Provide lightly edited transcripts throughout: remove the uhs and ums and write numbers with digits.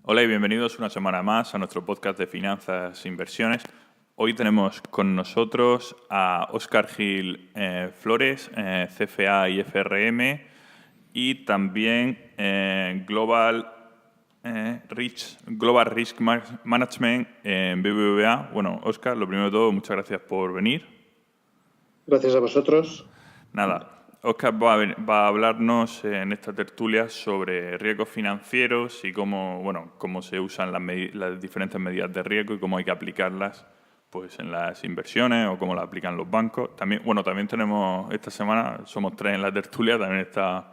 Hola y bienvenidos una semana más a nuestro podcast de finanzas e inversiones. Hoy tenemos con nosotros a Óscar Gil Flores, CFA y FRM, y también Global Risk Management en BBVA. Bueno, Óscar, lo primero de todo, muchas gracias por venir. Gracias a vosotros. Nada, Óscar va a hablarnos en esta tertulia sobre riesgos financieros y cómo se usan las diferentes medidas de riesgo y cómo hay que aplicarlas pues, en las inversiones o cómo las aplican los bancos. También tenemos esta semana, somos 3 en la tertulia, también está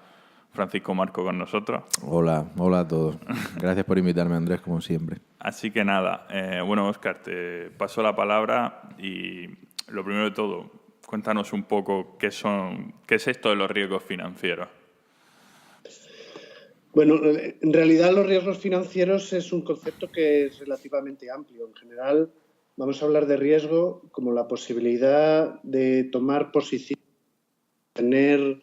Francisco Marco con nosotros. Hola a todos. Gracias por invitarme, Andrés, como siempre. Así que nada, Óscar, te paso la palabra y lo primero de todo, cuéntanos un poco qué es esto de los riesgos financieros. Bueno, en realidad los riesgos financieros es un concepto que es relativamente amplio. En general, vamos a hablar de riesgo como la posibilidad de tomar posiciones, tener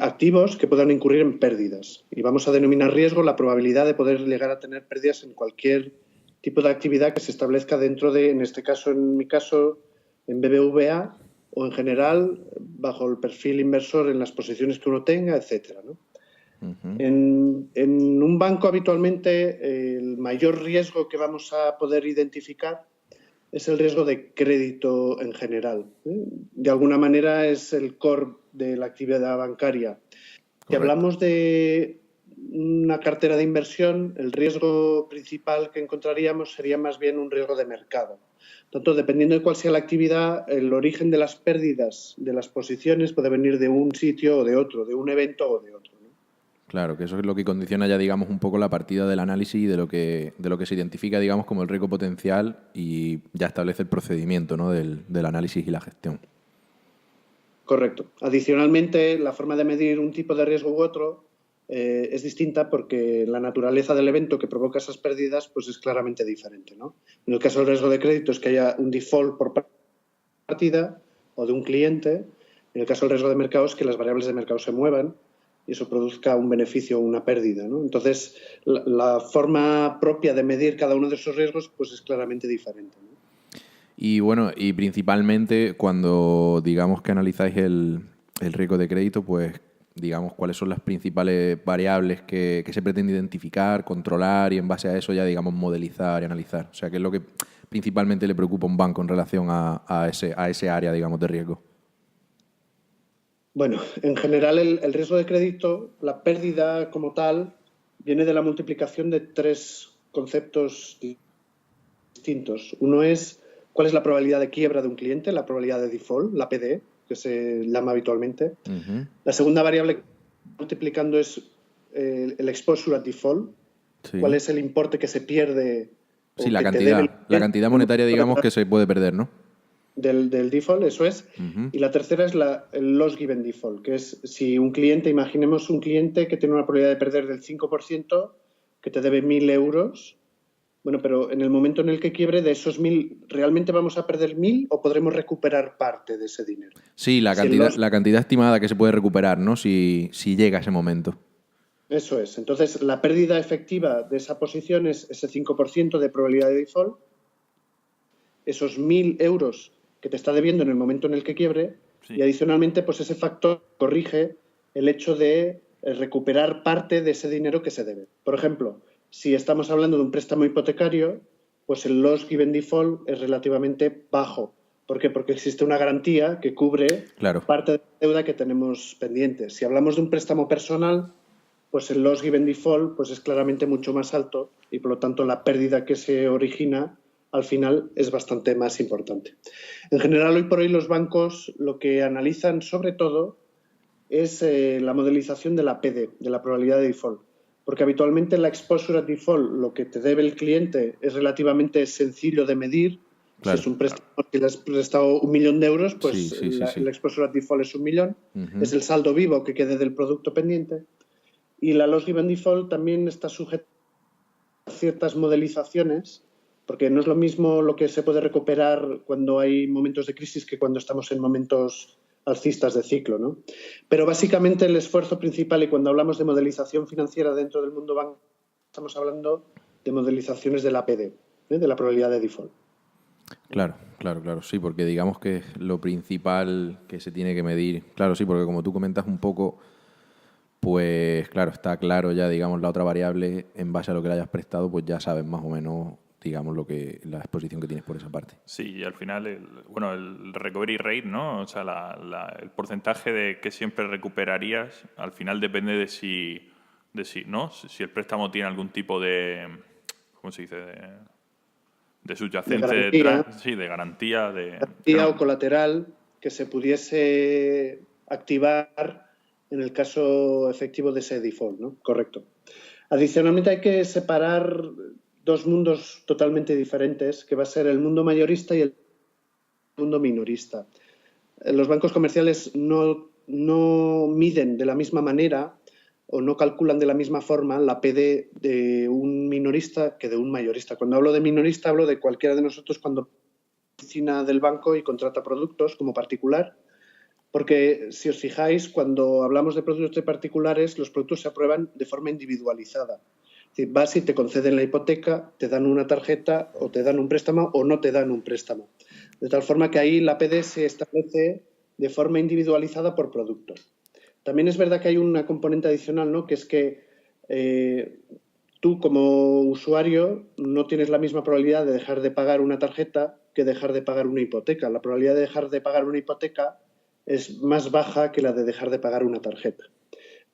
activos que puedan incurrir en pérdidas. Y vamos a denominar riesgo la probabilidad de poder llegar a tener pérdidas en cualquier tipo de actividad que se establezca dentro de, en mi caso, en BBVA, o en general bajo el perfil inversor en las posiciones que uno tenga, etcétera, ¿no? Uh-huh. En un banco habitualmente el mayor riesgo que vamos a poder identificar es el riesgo de crédito en general. De alguna manera es el core de la actividad bancaria. Correcto. Si hablamos de una cartera de inversión, el riesgo principal que encontraríamos sería más bien un riesgo de mercado. Tanto dependiendo de cuál sea la actividad, el origen de las pérdidas de las posiciones puede venir de un sitio o de otro, de un evento o de otro, ¿no? Claro, que eso es lo que condiciona ya, digamos, un poco la partida del análisis y de lo que se identifica, digamos, como el riesgo potencial y ya establece el procedimiento, ¿no? del análisis y la gestión. Correcto. Adicionalmente, la forma de medir un tipo de riesgo u otro es distinta porque la naturaleza del evento que provoca esas pérdidas pues es claramente diferente, ¿no? En el caso del riesgo de crédito es que haya un default por partida o de un cliente. En el caso del riesgo de mercado es que las variables de mercado se muevan y eso produzca un beneficio o una pérdida, ¿no? Entonces, la forma propia de medir cada uno de esos riesgos pues es claramente diferente, ¿no? Y bueno, y principalmente cuando digamos que analizáis el riesgo de crédito, pues digamos, cuáles son las principales variables que se pretende identificar, controlar y en base a eso ya, digamos, modelizar y analizar. O sea, ¿qué es lo que principalmente le preocupa a un banco en relación a ese área, digamos, de riesgo? Bueno, en general el riesgo de crédito, la pérdida como tal, viene de la multiplicación de 3 conceptos distintos. Uno es cuál es la probabilidad de quiebra de un cliente, la probabilidad de default, la PD, que se llama habitualmente. Uh-huh. La segunda variable que multiplicando es el exposure at default, sí. Cuál es el importe que se pierde. Sí, la cantidad monetaria, digamos, que se puede perder, ¿no? Del default, eso es. Uh-huh. Y la tercera es el loss given default, que es si un cliente, imaginemos un cliente que tiene una probabilidad de perder del 5%, que te debe 1.000 euros. Bueno, pero en el momento en el que quiebre, de esos 1.000, ¿realmente vamos a perder 1.000 o podremos recuperar parte de ese dinero? Sí, la cantidad estimada que se puede recuperar, ¿no? Si llega ese momento. Eso es. Entonces, la pérdida efectiva de esa posición es ese 5% de probabilidad de default. Esos 1.000 euros que te está debiendo en el momento en el que quiebre, sí. Y adicionalmente, pues ese factor corrige el hecho de recuperar parte de ese dinero que se debe. Por ejemplo, si estamos hablando de un préstamo hipotecario, pues el loss given default es relativamente bajo. ¿Por qué? Porque existe una garantía que cubre parte de la deuda que tenemos pendiente. Si hablamos de un préstamo personal, pues el loss given default pues es claramente mucho más alto y por lo tanto la pérdida que se origina al final es bastante más importante. En general, hoy por hoy los bancos lo que analizan sobre todo es la modelización de la PD, de la probabilidad de default. Porque habitualmente la exposure at default, lo que te debe el cliente, es relativamente sencillo de medir. Claro. Si es un préstamo que le has prestado 1.000.000 de euros, pues sí. El exposure at default es 1.000.000. Uh-huh. Es el saldo vivo que quede del producto pendiente. Y la loss given default también está sujeta a ciertas modelizaciones, porque no es lo mismo lo que se puede recuperar cuando hay momentos de crisis que cuando estamos en momentos alcistas de ciclo, ¿no? Pero básicamente el esfuerzo principal, y cuando hablamos de modelización financiera dentro del mundo bancario, estamos hablando de modelizaciones de la PD, de la probabilidad de default. Claro, sí, porque digamos que lo principal que se tiene que medir, claro, sí, porque como tú comentas un poco, pues claro, está claro ya, digamos, la otra variable, en base a lo que le hayas prestado, pues ya sabes más o menos, digamos, la exposición que tienes por esa parte. Sí, y al final, el recovery rate, ¿no? O sea, el porcentaje de que siempre recuperarías, al final depende de si ¿no? Si el préstamo tiene algún tipo de, ¿cómo se dice? De subyacente detrás, sí, de garantía, o colateral que se pudiese activar en el caso efectivo de ese default, ¿no? Correcto. Adicionalmente hay que separar dos mundos totalmente diferentes, que va a ser el mundo mayorista y el mundo minorista. Los bancos comerciales no miden de la misma manera o no calculan de la misma forma la PD de un minorista que de un mayorista. Cuando hablo de minorista, hablo de cualquiera de nosotros cuando oficina del banco y contrata productos como particular, porque si os fijáis, cuando hablamos de productos de particulares, los productos se aprueban de forma individualizada. Es decir, vas y te conceden la hipoteca, te dan una tarjeta o te dan un préstamo o no te dan un préstamo. De tal forma que ahí la PD se establece de forma individualizada por producto. También es verdad que hay una componente adicional, ¿no? Que es que tú como usuario no tienes la misma probabilidad de dejar de pagar una tarjeta que dejar de pagar una hipoteca. La probabilidad de dejar de pagar una hipoteca es más baja que la de dejar de pagar una tarjeta.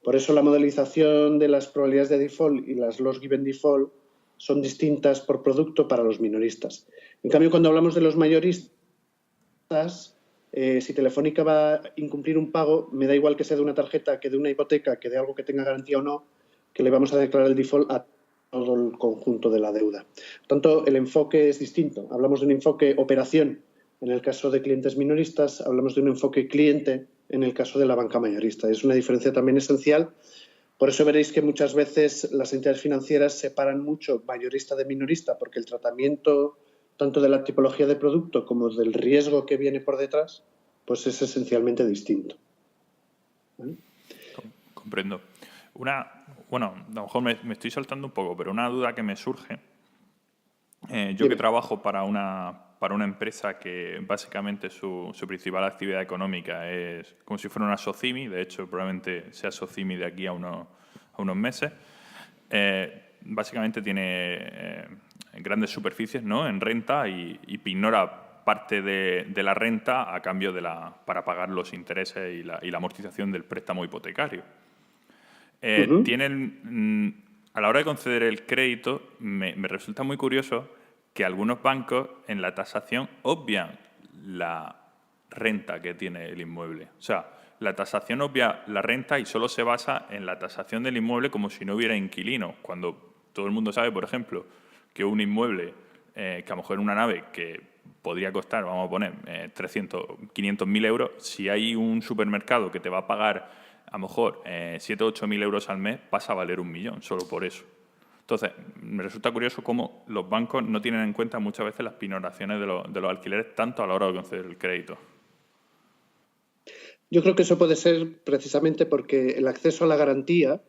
Por eso la modelización de las probabilidades de default y las loss given default son distintas por producto para los minoristas. En cambio, cuando hablamos de los mayoristas, si Telefónica va a incumplir un pago, me da igual que sea de una tarjeta, que de una hipoteca, que de algo que tenga garantía o no, que le vamos a declarar el default a todo el conjunto de la deuda. Por tanto, el enfoque es distinto. Hablamos de un enfoque operación en el caso de clientes minoristas, hablamos de un enfoque cliente en el caso de la banca mayorista. Es una diferencia también esencial. Por eso veréis que muchas veces las entidades financieras separan mucho mayorista de minorista, porque el tratamiento tanto de la tipología de producto como del riesgo que viene por detrás, pues es esencialmente distinto. ¿Vale? Comprendo. Bueno, a lo mejor me estoy saltando un poco, pero una duda que me surge. Yo que trabajo para una empresa que básicamente su principal actividad económica es como si fuera una SOCIMI, de hecho probablemente sea SOCIMI de aquí a unos meses. Básicamente tiene grandes superficies, ¿no?, en renta y pignora parte de la renta a cambio para pagar los intereses y la amortización del préstamo hipotecario. A la hora de conceder el crédito, me resulta muy curioso que algunos bancos en la tasación obvian la renta que tiene el inmueble. O sea, la tasación obvia la renta y solo se basa en la tasación del inmueble como si no hubiera inquilino, cuando todo el mundo sabe, por ejemplo, que un inmueble, que a lo mejor una nave que podría costar, vamos a poner, 300, 500.000 euros, si hay un supermercado que te va a pagar a lo mejor 7 o 8.000 euros al mes, pasa a valer 1 millón solo por eso. Entonces, me resulta curioso cómo los bancos no tienen en cuenta muchas veces las pignoraciones de los alquileres, tanto a la hora de conceder el crédito. Yo creo que eso puede ser precisamente porque el acceso a la garantía va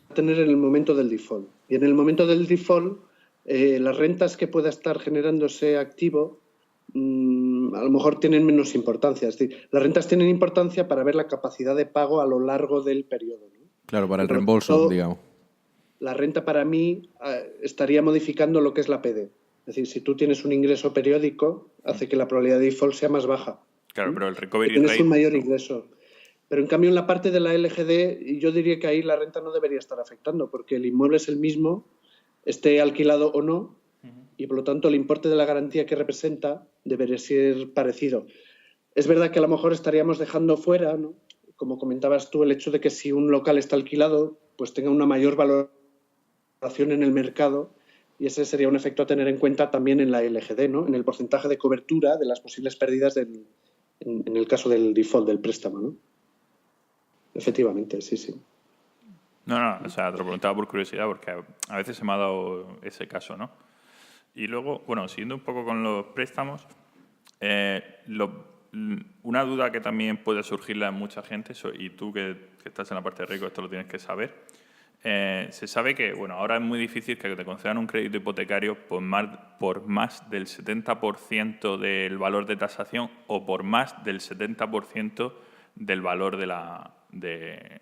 a tener en el momento del default. Y en el momento del default, las rentas que pueda estar generando ese activo a lo mejor tienen menos importancia. Es decir, las rentas tienen importancia para ver la capacidad de pago a lo largo del periodo, ¿no? Claro, para el reembolso, digamos. La renta para mí estaría modificando lo que es la PD. Es decir, si tú tienes un ingreso periódico, hace que la probabilidad de default sea más baja. Claro, pero el recovery rate... Tienes un mayor ingreso. Pero en cambio en la parte de la LGD, yo diría que ahí la renta no debería estar afectando, porque el inmueble es el mismo, esté alquilado o no, y por lo tanto el importe de la garantía que representa debería ser parecido. Es verdad que a lo mejor estaríamos dejando fuera, ¿no?, como comentabas tú, el hecho de que si un local está alquilado, pues tenga una mayor valoración en el mercado, y ese sería un efecto a tener en cuenta también en la LGD, ¿no?, en el porcentaje de cobertura de las posibles pérdidas en el caso del default del préstamo, ¿no? Efectivamente, sí. No, o sea, te lo preguntaba por curiosidad porque a veces se me ha dado ese caso, ¿no? Y luego, bueno, siguiendo un poco con los préstamos, una duda que también puede surgirle a mucha gente, y tú que estás en la parte de riesgo esto lo tienes que saber, Se sabe que, bueno, ahora es muy difícil que te concedan un crédito hipotecario por más del 70% del valor de tasación o por más del 70% del valor de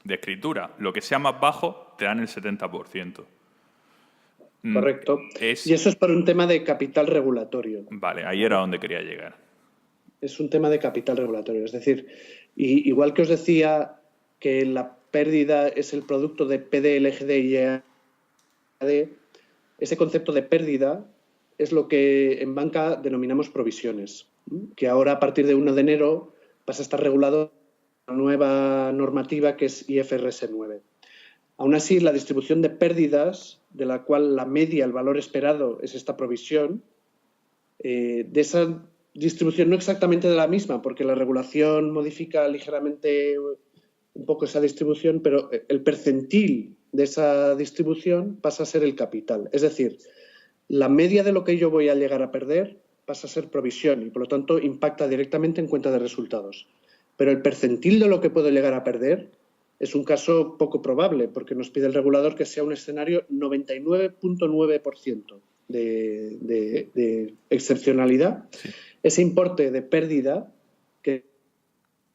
escritura. Lo que sea más bajo, te dan el 70%. Correcto. Y eso es por un tema de capital regulatorio. Vale, ahí era donde quería llegar. Es un tema de capital regulatorio. Es decir, igual que os decía que la pérdida es el producto de PD, LGD y EAD, ese concepto de pérdida es lo que en banca denominamos provisiones, que ahora a partir de 1 de enero pasa a estar regulado por la nueva normativa que es IFRS 9. Aún así, la distribución de pérdidas, de la cual la media, el valor esperado, es esta provisión, de esa distribución no exactamente de la misma, porque la regulación modifica ligeramente un poco esa distribución, pero el percentil de esa distribución pasa a ser el capital. Es decir, la media de lo que yo voy a llegar a perder pasa a ser provisión y, por lo tanto, impacta directamente en cuenta de resultados. Pero el percentil de lo que puedo llegar a perder es un caso poco probable, porque nos pide el regulador que sea un escenario 99.9% de excepcionalidad. Sí. Ese importe de pérdida, que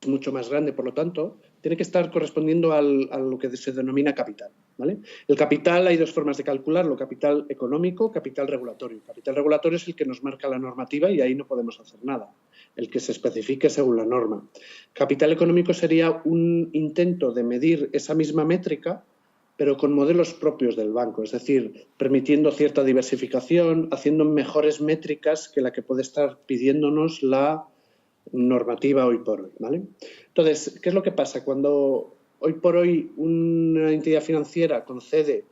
es mucho más grande, por lo tanto, tiene que estar correspondiendo a lo que se denomina capital, ¿vale? El capital hay dos formas de calcularlo, capital económico, capital regulatorio. Capital regulatorio es el que nos marca la normativa y ahí no podemos hacer nada, el que se especifique según la norma. Capital económico sería un intento de medir esa misma métrica, pero con modelos propios del banco, es decir, permitiendo cierta diversificación, haciendo mejores métricas que la que puede estar pidiéndonos la normativa hoy por hoy, ¿vale? Entonces, ¿qué es lo que pasa? Cuando hoy por hoy una entidad financiera concede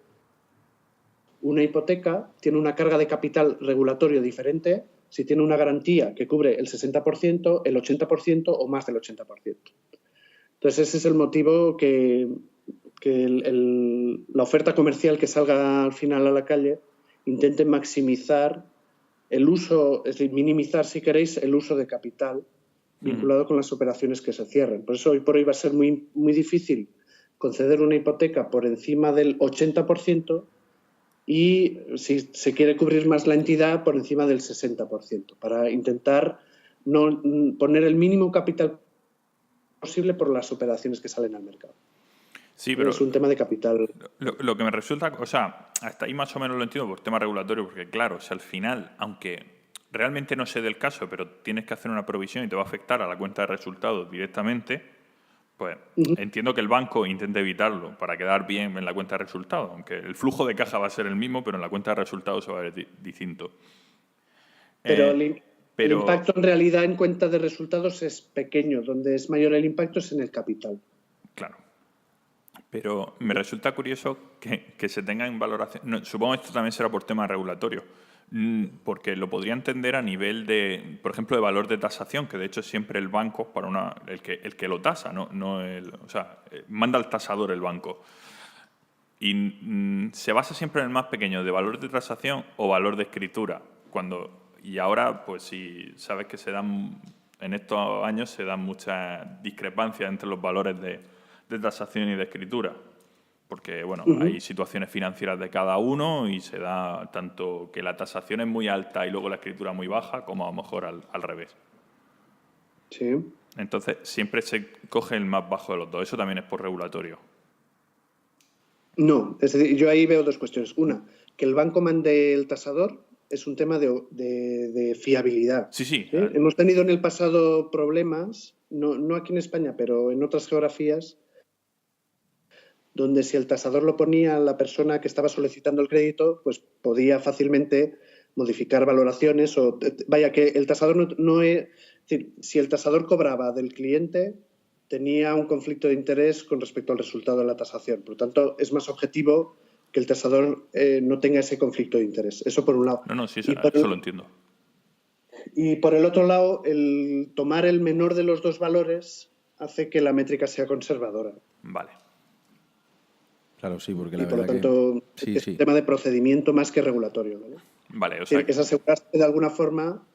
una hipoteca, tiene una carga de capital regulatorio diferente si tiene una garantía que cubre el 60%, el 80% o más del 80%. Entonces, ese es el motivo que la oferta comercial que salga al final a la calle intente maximizar el uso, es decir, minimizar, si queréis, el uso de capital vinculado con las operaciones que se cierren. Por eso hoy por hoy va a ser muy, muy difícil conceder una hipoteca por encima del 80% y, si se quiere cubrir más la entidad, por encima del 60%, para intentar no poner el mínimo capital posible por las operaciones que salen al mercado. Sí, pero es un tema de capital. Lo que me resulta, o sea, hasta ahí más o menos lo entiendo por tema regulatorio, porque claro, o sea, al final, aunque realmente no sé del caso, pero tienes que hacer una provisión y te va a afectar a la cuenta de resultados directamente, pues entiendo que el banco intente evitarlo para quedar bien en la cuenta de resultados, aunque el flujo de caja va a ser el mismo, pero en la cuenta de resultados se va a ver distinto. Pero el impacto en realidad en cuenta de resultados es pequeño, donde es mayor el impacto es en el capital. Claro. Pero me resulta curioso que se tenga en valoración. No, supongo que esto también será por tema regulatorio, porque lo podría entender a nivel de, por ejemplo, de valor de tasación, que de hecho siempre el banco, para el que lo tasa, o sea, manda al tasador el banco. Y se basa siempre en el más pequeño, de valor de tasación o valor de escritura. Y ahora, pues si sabes que en estos años se dan muchas discrepancias entre los valores de tasación y de escritura, porque bueno, hay situaciones financieras de cada uno y se da tanto que la tasación es muy alta y luego la escritura muy baja, como a lo mejor al revés. Sí. Entonces siempre se coge el más bajo de los dos. Eso también es por regulatorio. No, es decir, yo ahí veo dos cuestiones. Una, que el banco mande el tasador es un tema de fiabilidad. Sí, sí. ¿Sí? Hemos tenido en el pasado problemas, no aquí en España, pero en otras geografías, donde si el tasador lo ponía la persona que estaba solicitando el crédito, pues podía fácilmente modificar valoraciones o, vaya, que el tasador no es decir, si el tasador cobraba del cliente, tenía un conflicto de interés con respecto al resultado de la tasación. Por lo tanto, es más objetivo que el tasador no tenga ese conflicto de interés. Eso por un lado. No, sí, eso lo entiendo. Y por el otro lado, el tomar el menor de los dos valores hace que la métrica sea conservadora. Vale. Claro, sí, porque la verdad verdad que... Y por lo tanto, es un tema de procedimiento más que regulatorio, ¿vale? Vale, o sea... Es asegurarse que de alguna forma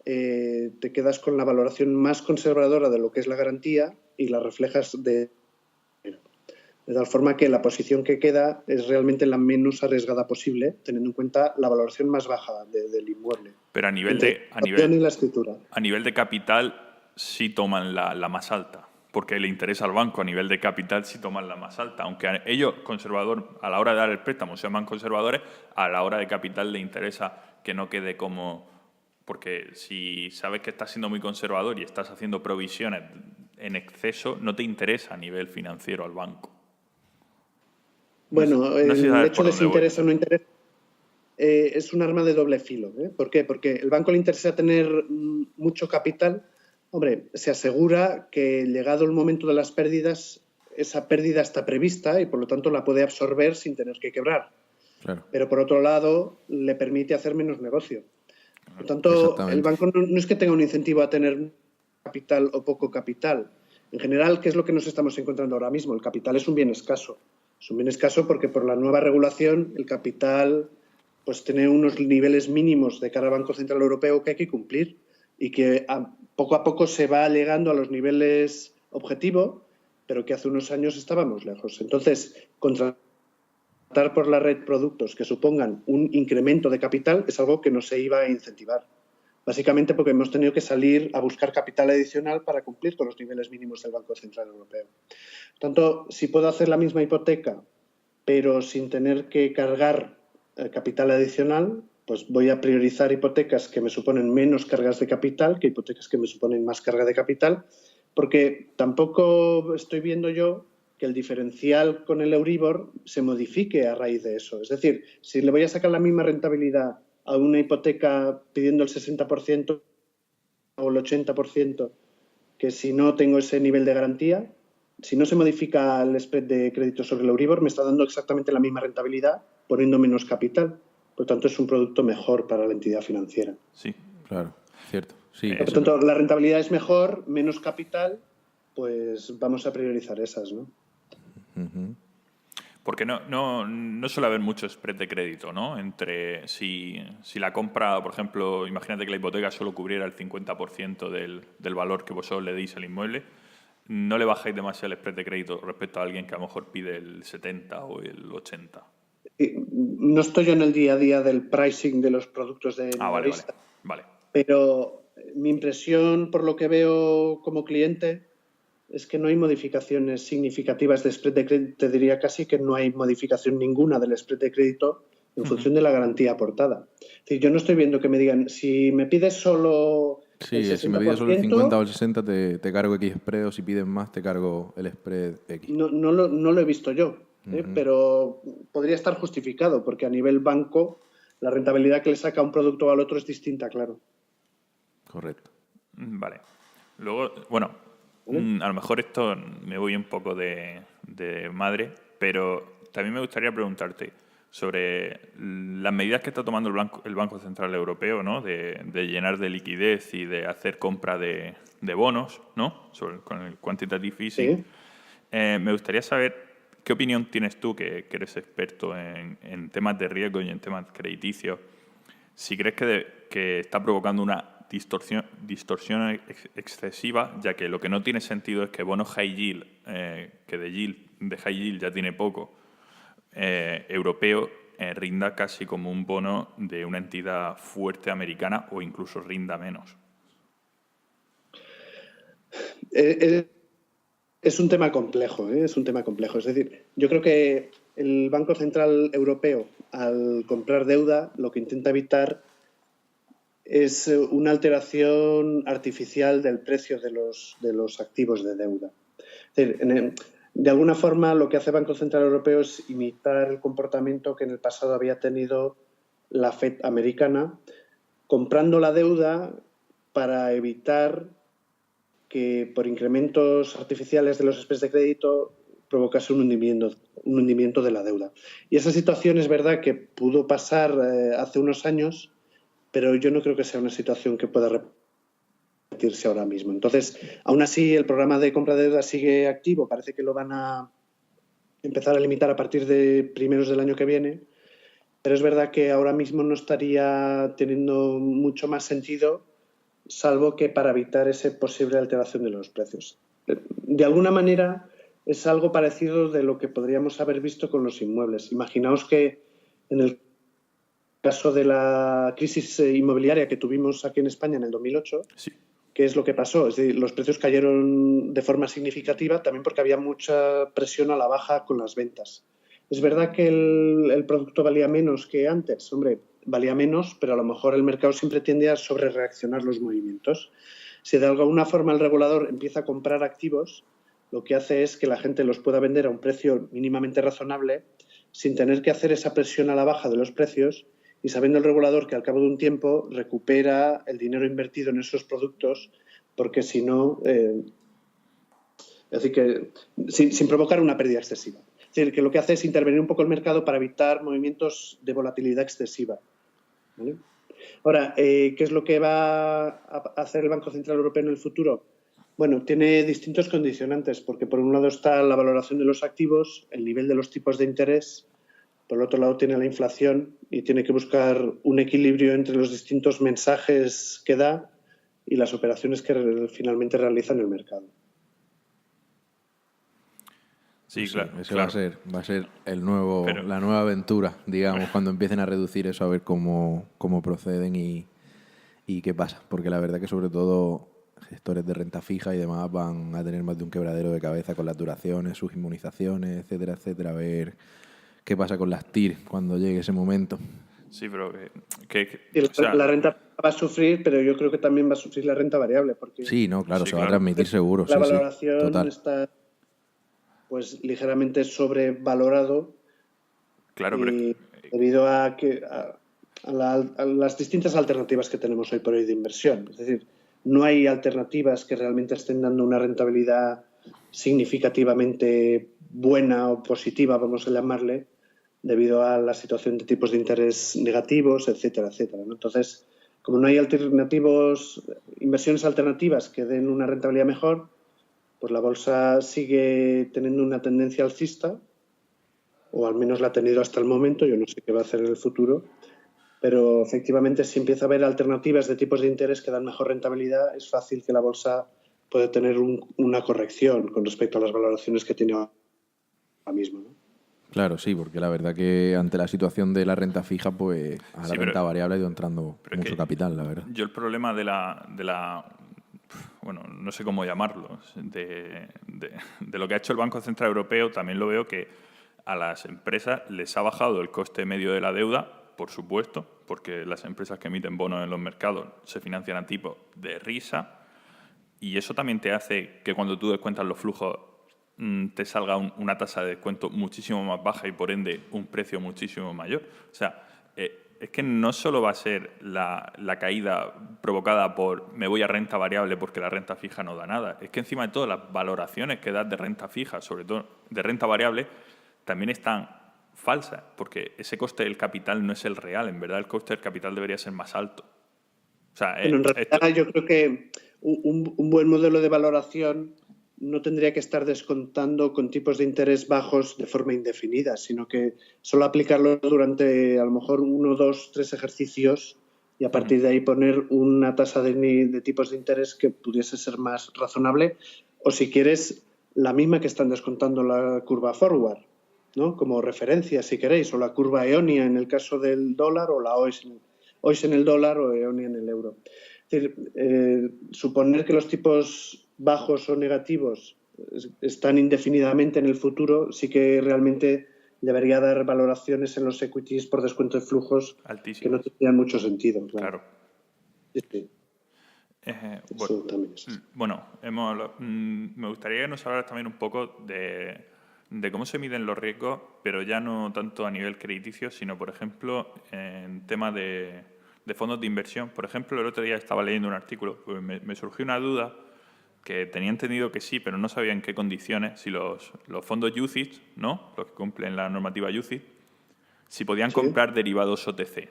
te quedas con la valoración más conservadora de lo que es la garantía y la reflejas de... De tal forma que la posición que queda es realmente la menos arriesgada posible, teniendo en cuenta la valoración más baja del inmueble. Pero a nivel Entre la opción y la escritura. a nivel de capital sí toman la más alta, porque le interesa al banco. A nivel de capital sí toman la más alta, aunque a ellos, conservador, a la hora de dar el préstamo sean más conservadores, a la hora de capital le interesa que no quede como... Porque si sabes que estás siendo muy conservador y estás haciendo provisiones en exceso, no te interesa a nivel financiero al banco. Bueno, No sé si el sabes hecho por de dónde si voy. interesa o no interesa es un arma de doble filo. ¿Por qué? Porque el banco le interesa tener mucho capital. Hombre, se asegura que llegado el momento de las pérdidas, esa pérdida está prevista y por lo tanto la puede absorber sin tener que quebrar. Claro, Pero por otro lado, le permite hacer menos negocio. Por tanto, el exactamente. banco no es que tenga un incentivo a tener capital o poco capital. En general, ¿qué es lo que nos estamos encontrando ahora mismo? El capital es un bien escaso. Es un bien escaso porque por la nueva regulación el capital pues tiene unos niveles mínimos de cara al Banco Central Europeo que hay que cumplir y que poco a poco se va llegando a los niveles objetivo, pero que hace unos años estábamos lejos. Entonces, contratar por la red productos que supongan un incremento de capital es algo que no se iba a incentivar. Básicamente porque hemos tenido que salir a buscar capital adicional para cumplir con los niveles mínimos del Banco Central Europeo. Por tanto, si puedo hacer la misma hipoteca, pero sin tener que cargar capital adicional, pues voy a priorizar hipotecas que me suponen menos cargas de capital que hipotecas que me suponen más carga de capital, porque tampoco estoy viendo yo que el diferencial con el Euribor se modifique a raíz de eso. Es decir, si le voy a sacar la misma rentabilidad a una hipoteca pidiendo el 60% o el 80%, que si no tengo ese nivel de garantía, si no se modifica el spread de crédito sobre el Euribor, me está dando exactamente la misma rentabilidad poniendo menos capital. Por lo tanto, es un producto mejor para la entidad financiera. Sí. Claro, cierto. Sí, Por lo tanto, la rentabilidad es mejor, menos capital, pues vamos a priorizar esas, ¿no? Porque no suele haber mucho spread de crédito, ¿no? Entre si la compra, por ejemplo, imagínate que la hipoteca solo cubriera el 50% del valor que vosotros le deis al inmueble, no le bajáis demasiado el spread de crédito respecto a alguien que a lo mejor pide el 70 o el 80. No estoy yo en el día a día del pricing de los productos de minorista, Vale. pero mi impresión, por lo que veo como cliente, es que no hay modificaciones significativas de spread de crédito. Te diría casi que no hay modificación ninguna del spread de crédito en función de la garantía aportada. Es decir, yo no estoy viendo que me digan, si me pides solo sí, el 60%, si me pides solo el 50 o el 60 te cargo X spread, o si pides más te cargo el spread X. no lo he visto yo, pero podría estar justificado, porque a nivel banco la rentabilidad que le saca un producto al otro es distinta, claro. Correcto. Vale. Luego, bueno, a lo mejor esto me voy un poco de madre, pero también me gustaría preguntarte sobre las medidas que está tomando el Banco Central Europeo, ¿no? De llenar de liquidez y de hacer compra de bonos, ¿no? Con el quantitative easing. Sí. Me gustaría saber qué opinión tienes tú, que eres experto en temas de riesgo y en temas crediticios. Si crees que está provocando una distorsión excesiva, ya que lo que no tiene sentido es que bonos high yield, que de high yield ya tiene poco, europeo, rinda casi como un bono de una entidad fuerte americana o incluso rinda menos. Es un tema complejo, ¿eh? Es un tema complejo. Es decir, yo creo que el Banco Central Europeo, al comprar deuda, lo que intenta evitar es una alteración artificial del precio de los activos de deuda. Es decir, de alguna forma, lo que hace el Banco Central Europeo es imitar el comportamiento que en el pasado había tenido la Fed americana, comprando la deuda para evitar que por incrementos artificiales de los spreads de crédito provocase un hundimiento de la deuda. Y esa situación es verdad que pudo pasar hace unos años, pero yo no creo que sea una situación que pueda repetirse ahora mismo. Entonces, aún así, el programa de compra de deuda sigue activo. Parece que lo van a empezar a limitar a partir de primeros del año que viene, pero es verdad que ahora mismo no estaría teniendo mucho más sentido, salvo que para evitar esa posible alteración de los precios. De alguna manera, es algo parecido de lo que podríamos haber visto con los inmuebles. Imaginaos que en el caso de la crisis inmobiliaria que tuvimos aquí en España en el 2008, Sí. ¿qué es lo que pasó? Es decir, los precios cayeron de forma significativa también porque había mucha presión a la baja con las ventas. Es verdad que el producto valía menos que antes, hombre, valía menos, pero a lo mejor el mercado siempre tiende a sobrereaccionar los movimientos. Si de alguna forma el regulador empieza a comprar activos, lo que hace es que la gente los pueda vender a un precio mínimamente razonable sin tener que hacer esa presión a la baja de los precios y sabiendo el regulador que al cabo de un tiempo recupera el dinero invertido en esos productos, porque si no, es decir, que sin provocar una pérdida excesiva. Es decir, que lo que hace es intervenir un poco el mercado para evitar movimientos de volatilidad excesiva. ¿Vale? Ahora, ¿qué es lo que va a hacer el Banco Central Europeo en el futuro? Bueno, tiene distintos condicionantes, porque por un lado está la valoración de los activos, el nivel de los tipos de interés, por el otro lado tiene la inflación y tiene que buscar un equilibrio entre los distintos mensajes que da y las operaciones que finalmente realiza en el mercado. Sí, Sí, claro. ese claro. va a ser Pero- la nueva aventura, digamos, cuando empiecen a reducir eso, a ver cómo proceden y qué pasa. Porque la verdad que sobre todo gestores de renta fija y demás van a tener más de un quebradero de cabeza con las duraciones, sus inmunizaciones, etcétera, etcétera. A ver qué pasa con las TIR cuando llegue ese momento. Sí, pero Y o sea, la renta va a sufrir, pero yo creo que también va a sufrir la renta variable, porque Sí, no, claro, sí, se va a claro. transmitir seguro, la sí, sí, valoración total. está pues ligeramente sobrevalorado Claro, pero y debido a las distintas alternativas que tenemos hoy por hoy de inversión. Es decir, no hay alternativas que realmente estén dando una rentabilidad significativamente buena o positiva, vamos a llamarle, debido a la situación de tipos de interés negativos, etcétera, etcétera, ¿no? Entonces, como no hay inversiones alternativas que den una rentabilidad mejor, pues la bolsa sigue teniendo una tendencia alcista, o al menos la ha tenido hasta el momento, yo no sé qué va a hacer en el futuro, pero efectivamente si empieza a haber alternativas de tipos de interés que dan mejor rentabilidad, es fácil que la bolsa pueda tener una corrección con respecto a las valoraciones que tiene ahora mismo, ¿no? Claro, sí, porque la verdad que ante la situación de la renta fija, pues a la sí, renta variable ha ido entrando pero es mucho que capital, la verdad. yo el problema bueno, no sé cómo llamarlo, de lo que ha hecho el Banco Central Europeo, también lo veo que a las empresas les ha bajado el coste medio de la deuda, por supuesto, porque las empresas que emiten bonos en los mercados se financian a tipo de risa, y eso también te hace que cuando tú descuentas los flujos te salga una tasa de descuento muchísimo más baja y por ende un precio muchísimo mayor. O sea, es que no solo va a ser la caída provocada por me voy a renta variable porque la renta fija no da nada. Es que encima de todo las valoraciones que das de renta fija, sobre todo de renta variable, también están falsas porque ese coste del capital no es el real. En verdad el coste del capital debería ser más alto. O sea, Bueno, en esto... realidad yo creo que un buen modelo de valoración no tendría que estar descontando con tipos de interés bajos de forma indefinida, sino que solo aplicarlo durante a lo mejor 1, 2, 3 ejercicios y a partir de ahí poner una tasa de tipos de interés que pudiese ser más razonable o si quieres la misma que están descontando la curva forward, ¿no? Como referencia si queréis, o la curva Eonia en el caso del dólar o la OIS en el dólar o Eonia en el euro. Es decir, suponer que los tipos bajos o negativos están indefinidamente en el futuro sí que realmente debería dar valoraciones en los equities por descuento de flujos que no altísimas. tendrían mucho sentido. Claro. Claro. Sí, sí. Bueno, Eso también es. me gustaría que nos hablaras también un poco de cómo se miden los riesgos, pero ya no tanto a nivel crediticio, sino, por ejemplo, en tema de fondos de inversión. Por ejemplo, el otro día estaba leyendo un artículo, pues me surgió una duda que tenía entendido que sí, pero no sabía en qué condiciones, si los fondos UCITS, ¿no? Los que cumplen la normativa UCITS, si podían Sí. comprar derivados OTC.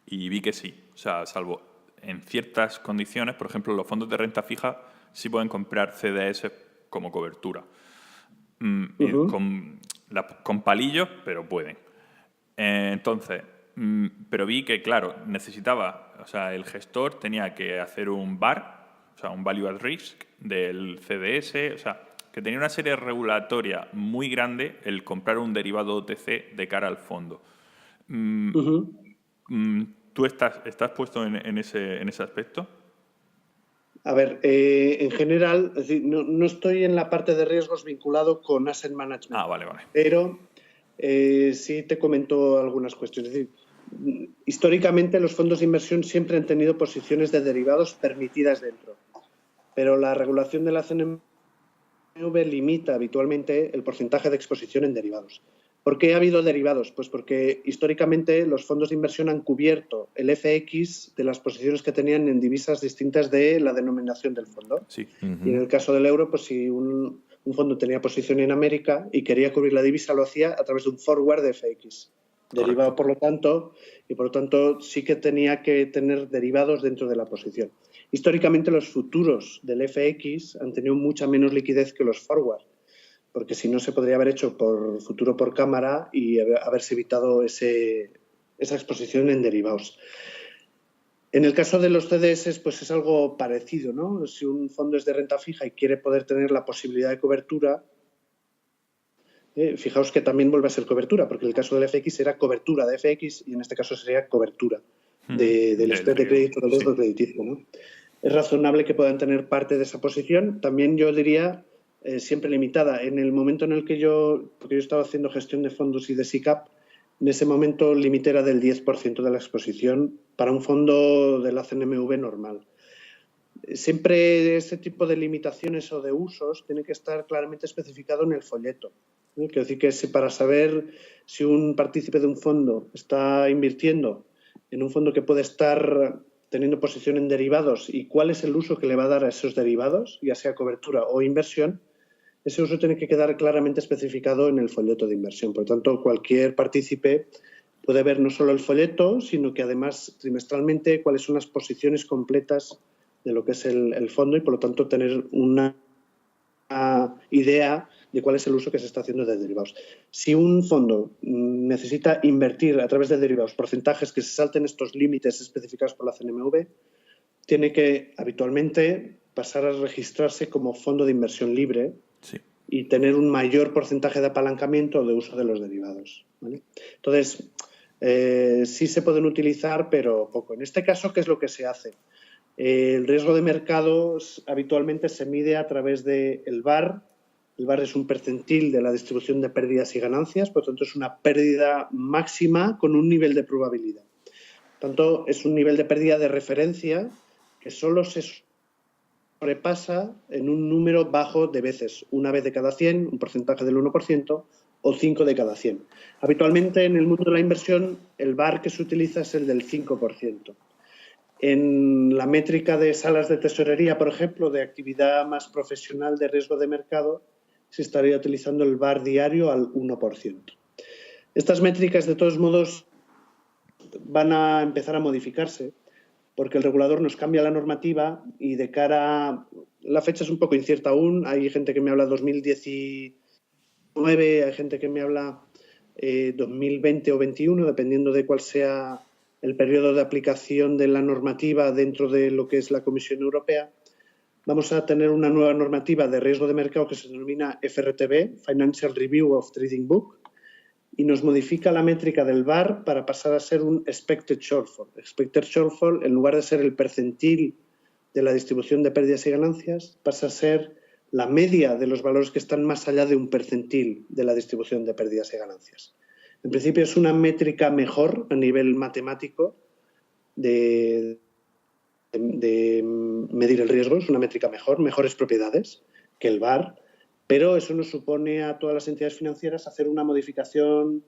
Y vi que sí, o sea, salvo en ciertas condiciones, por ejemplo, los fondos de renta fija sí pueden comprar CDS como cobertura. Y con palillos, pero pueden. Entonces, pero vi que, claro, necesitaba, o sea, el gestor tenía que hacer un VAR, o sea, un Value at Risk del CDS, o sea, que tenía una serie regulatoria muy grande el comprar un derivado OTC de cara al fondo. ¿Tú estás puesto en ese aspecto? A ver, en general, es decir, no estoy en la parte de riesgos vinculado con asset management. Vale. Pero sí te comento algunas cuestiones. Es decir, históricamente los fondos de inversión siempre han tenido posiciones de derivados permitidas dentro, pero la regulación de la CNMV limita habitualmente el porcentaje de exposición en derivados. ¿Por qué ha habido derivados? Pues porque históricamente los fondos de inversión han cubierto el FX de las posiciones que tenían en divisas distintas de la denominación del fondo. Sí. Y en el caso del euro, pues si un fondo tenía posición en América y quería cubrir la divisa, lo hacía a través de un forward de FX. Derivado, por lo tanto, sí que tenía que tener derivados dentro de la posición. Históricamente los futuros del FX han tenido mucha menos liquidez que los forward, porque si no se podría haber hecho por futuro por cámara y haberse evitado esa exposición en derivados. En el caso de los CDS, pues es algo parecido, ¿no? Si un fondo es de renta fija y quiere poder tener la posibilidad de cobertura, fijaos que también vuelve a ser cobertura, porque el caso del FX era cobertura de FX y en este caso sería cobertura del spread de crédito, del riesgo crediticio, ¿no? Es razonable que puedan tener parte de esa posición. También yo diría siempre limitada. En el momento en el que porque yo estaba haciendo gestión de fondos y de SICAP, en ese momento el límite era del 10% de la exposición para un fondo de la CNMV normal. Siempre ese tipo de limitaciones o de usos tiene que estar claramente especificado en el folleto. Quiero decir que para saber si un partícipe de un fondo está invirtiendo en un fondo que puede estar teniendo posición en derivados y cuál es el uso que le va a dar a esos derivados, ya sea cobertura o inversión, ese uso tiene que quedar claramente especificado en el folleto de inversión. Por lo tanto, cualquier partícipe puede ver no solo el folleto, sino que además trimestralmente cuáles son las posiciones completas de lo que es el fondo y, por lo tanto, tener una idea de cuál es el uso que se está haciendo de derivados. Si un fondo necesita invertir a través de derivados porcentajes que se salten estos límites especificados por la CNMV, tiene que habitualmente pasar a registrarse como fondo de inversión libre y tener un mayor porcentaje de apalancamiento o de uso de los derivados, ¿vale? Entonces, sí se pueden utilizar, pero poco. En este caso, ¿qué es lo que se hace? El riesgo de mercado habitualmente se mide a través del VaR. El VaR es un percentil de la distribución de pérdidas y ganancias, por lo tanto es una pérdida máxima con un nivel de probabilidad. Por lo tanto, es un nivel de pérdida de referencia que solo se sobrepasa en un número bajo de veces, una vez de cada 100, un porcentaje del 1%, o 5 de cada 100. Habitualmente en el mundo de la inversión el VaR que se utiliza es el del 5%. En la métrica de salas de tesorería, por ejemplo, de actividad más profesional de riesgo de mercado, se estaría utilizando el VaR diario al 1%. Estas métricas, de todos modos, van a empezar a modificarse porque el regulador nos cambia la normativa y de cara a... La fecha es un poco incierta aún. Hay gente que me habla 2019, hay gente que me habla 2020 o 2021, dependiendo de cuál sea el periodo de aplicación de la normativa dentro de lo que es la Comisión Europea. Vamos a tener una nueva normativa de riesgo de mercado que se denomina FRTB, Financial Review of Trading Book, y nos modifica la métrica del VaR para pasar a ser un expected shortfall. Expected shortfall, en lugar de ser el percentil de la distribución de pérdidas y ganancias, pasa a ser la media de los valores que están más allá de un percentil de la distribución de pérdidas y ganancias. En principio es una métrica mejor a nivel matemático de medir el riesgo, es una métrica mejores propiedades que el VaR, pero eso nos supone a todas las entidades financieras hacer una modificación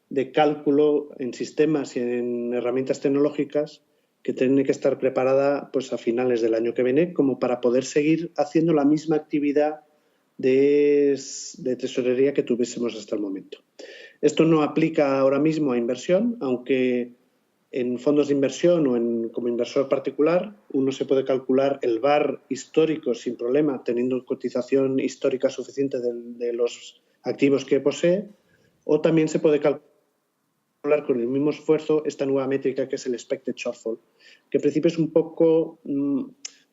de cálculo en sistemas y en herramientas tecnológicas que tiene que estar preparada pues, a finales del año que viene como para poder seguir haciendo la misma actividad de tesorería que tuviésemos hasta el momento. Esto no aplica ahora mismo a inversión, aunque en fondos de inversión o como inversor particular uno se puede calcular el VaR histórico sin problema, teniendo cotización histórica suficiente de los activos que posee, o también se puede calcular con el mismo esfuerzo esta nueva métrica que es el expected shortfall, que en principio es un poco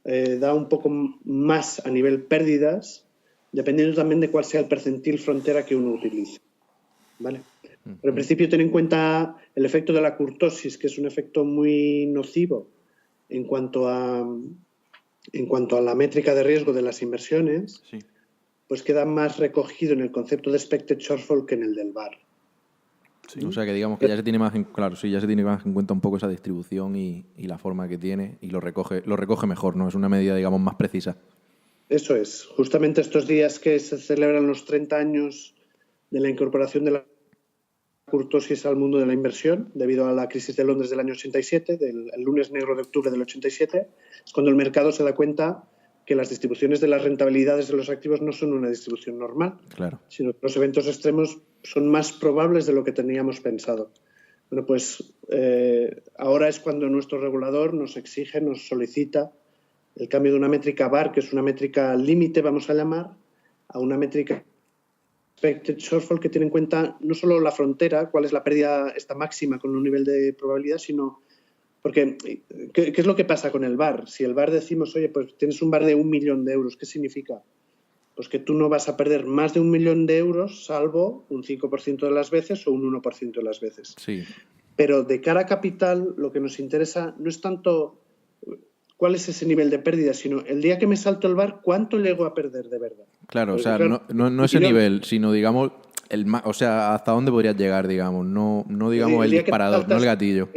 da un poco más a nivel pérdidas, dependiendo también de cuál sea el percentil frontera que uno utilice. ¿Vale? Pero en principio ten en cuenta el efecto de la curtosis, que es un efecto muy nocivo en cuanto a la métrica de riesgo de las inversiones, Sí. pues queda más recogido en el concepto de expected shortfall que en el del VaR. O sea que digamos que ya se tiene más claro, sí, ya se tiene más en cuenta un poco esa distribución y la forma que tiene y lo recoge mejor, ¿no? Es una medida, digamos, más precisa. Eso es. Justamente estos días que se celebran los 30 años de la incorporación de la curtosis al mundo de la inversión, debido a la crisis de Londres del año 87, el lunes negro de octubre del 87, es cuando el mercado se da cuenta que las distribuciones de las rentabilidades de los activos no son una distribución normal, Claro. sino que los eventos extremos son más probables de lo que teníamos pensado. Bueno, pues ahora es cuando nuestro regulador nos exige, nos solicita el cambio de una métrica VaR, que es una métrica límite, vamos a llamar, a una métrica expected shortfall, que tiene en cuenta no solo la frontera, cuál es la pérdida esta máxima con un nivel de probabilidad, sino porque ¿qué es lo que pasa con el VaR? Si el VaR decimos, oye, pues tienes un VaR de 1 millón de euros, ¿qué significa? Pues que tú no vas a perder más de 1 millón de euros, salvo un 5% de las veces o un 1% de las veces. Sí. Pero de cara a capital, lo que nos interesa no es tanto cuál es ese nivel de pérdida, sino el día que me salto el VaR, ¿cuánto llego a perder de verdad? Claro, o Porque, sea, claro, no ese nivel, sino, digamos, o sea, hasta dónde podrías llegar, digamos, no digamos el día que te disparador, no el gatillo.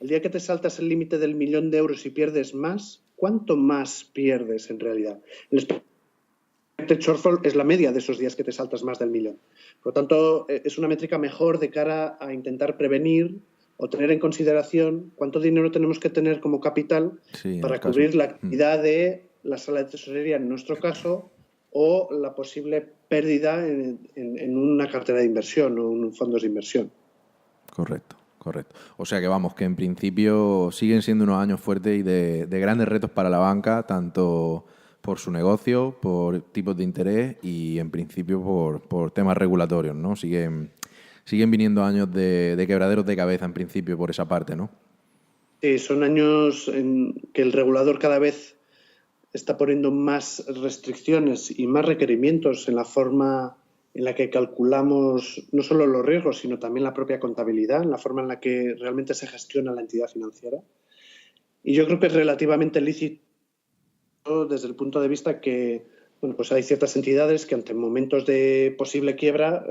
el día que te saltas el límite del 1.000.000 de euros y pierdes más, ¿cuánto más pierdes en realidad? El expected shortfall es la media de esos días que te saltas más del 1.000.000. Por lo tanto, es una métrica mejor de cara a intentar prevenir o tener en consideración cuánto dinero tenemos que tener como capital para cubrir la actividad de la sala de tesorería, en nuestro caso, o la posible pérdida en una cartera de inversión o en fondos de inversión. Correcto. O sea que vamos, que en principio siguen siendo unos años fuertes y de grandes retos para la banca, tanto por su negocio, por tipos de interés y en principio por temas regulatorios, ¿no? Siguen viniendo años de quebraderos de cabeza en principio por esa parte, ¿no? Sí, son años en que el regulador cada vez está poniendo más restricciones y más requerimientos en la forma en la que calculamos no solo los riesgos, sino también la propia contabilidad, en la forma en la que realmente se gestiona la entidad financiera. Y yo creo que es relativamente lícito desde el punto de vista que bueno, pues hay ciertas entidades que ante momentos de posible quiebra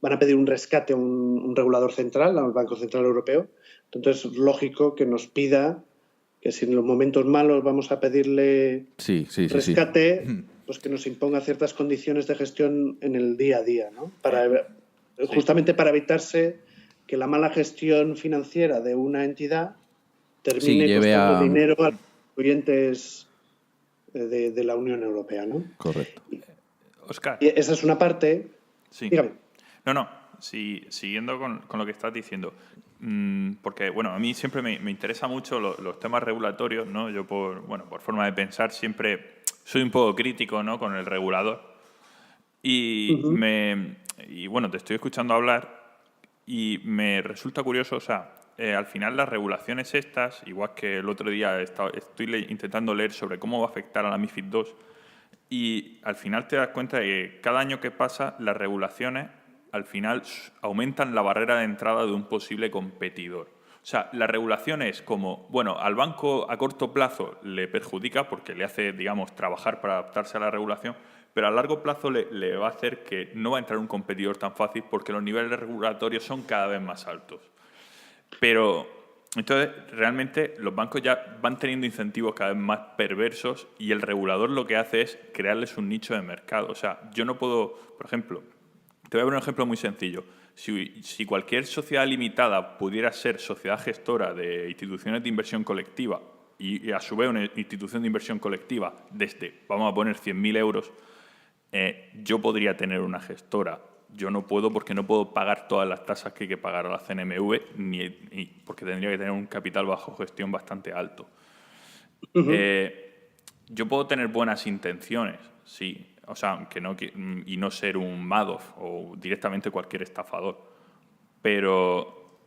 van a pedir un rescate a un regulador central, al Banco Central Europeo. Entonces es lógico que nos pida que si en los momentos malos vamos a pedirle rescate, pues que nos imponga ciertas condiciones de gestión en el día a día, ¿no? Justamente para evitarse que la mala gestión financiera de una entidad termine costando dinero a los clientes de la Unión Europea, ¿no? Correcto. Óscar. Y esa es una parte. Sí. Dígame. No. Sí, siguiendo con lo que estás diciendo, porque bueno, a mí siempre me interesa mucho los temas regulatorios, ¿no? Yo por forma de pensar siempre soy un poco crítico, ¿no? Con el regulador y bueno, te estoy escuchando hablar y me resulta curioso, o sea, al final las regulaciones estas, igual que el otro día estoy intentando leer sobre cómo va a afectar a la MiFID II, y al final te das cuenta de que cada año que pasa las regulaciones al final aumentan la barrera de entrada de un posible competidor. O sea, la regulación es como, bueno, al banco a corto plazo le perjudica porque le hace, digamos, trabajar para adaptarse a la regulación, pero a largo plazo le va a hacer que no va a entrar un competidor tan fácil porque los niveles regulatorios son cada vez más altos. Pero entonces realmente los bancos ya van teniendo incentivos cada vez más perversos y el regulador lo que hace es crearles un nicho de mercado. O sea, yo no puedo, por ejemplo, te voy a poner un ejemplo muy sencillo. Si cualquier sociedad limitada pudiera ser sociedad gestora de instituciones de inversión colectiva y a su vez una institución de inversión colectiva desde, vamos a poner 100.000 euros, yo podría tener una gestora. Yo no puedo porque no puedo pagar todas las tasas que hay que pagar a la CNMV, porque tendría que tener un capital bajo gestión bastante alto. Yo puedo tener buenas intenciones, sí, o sea, y no ser un Madoff o directamente cualquier estafador, pero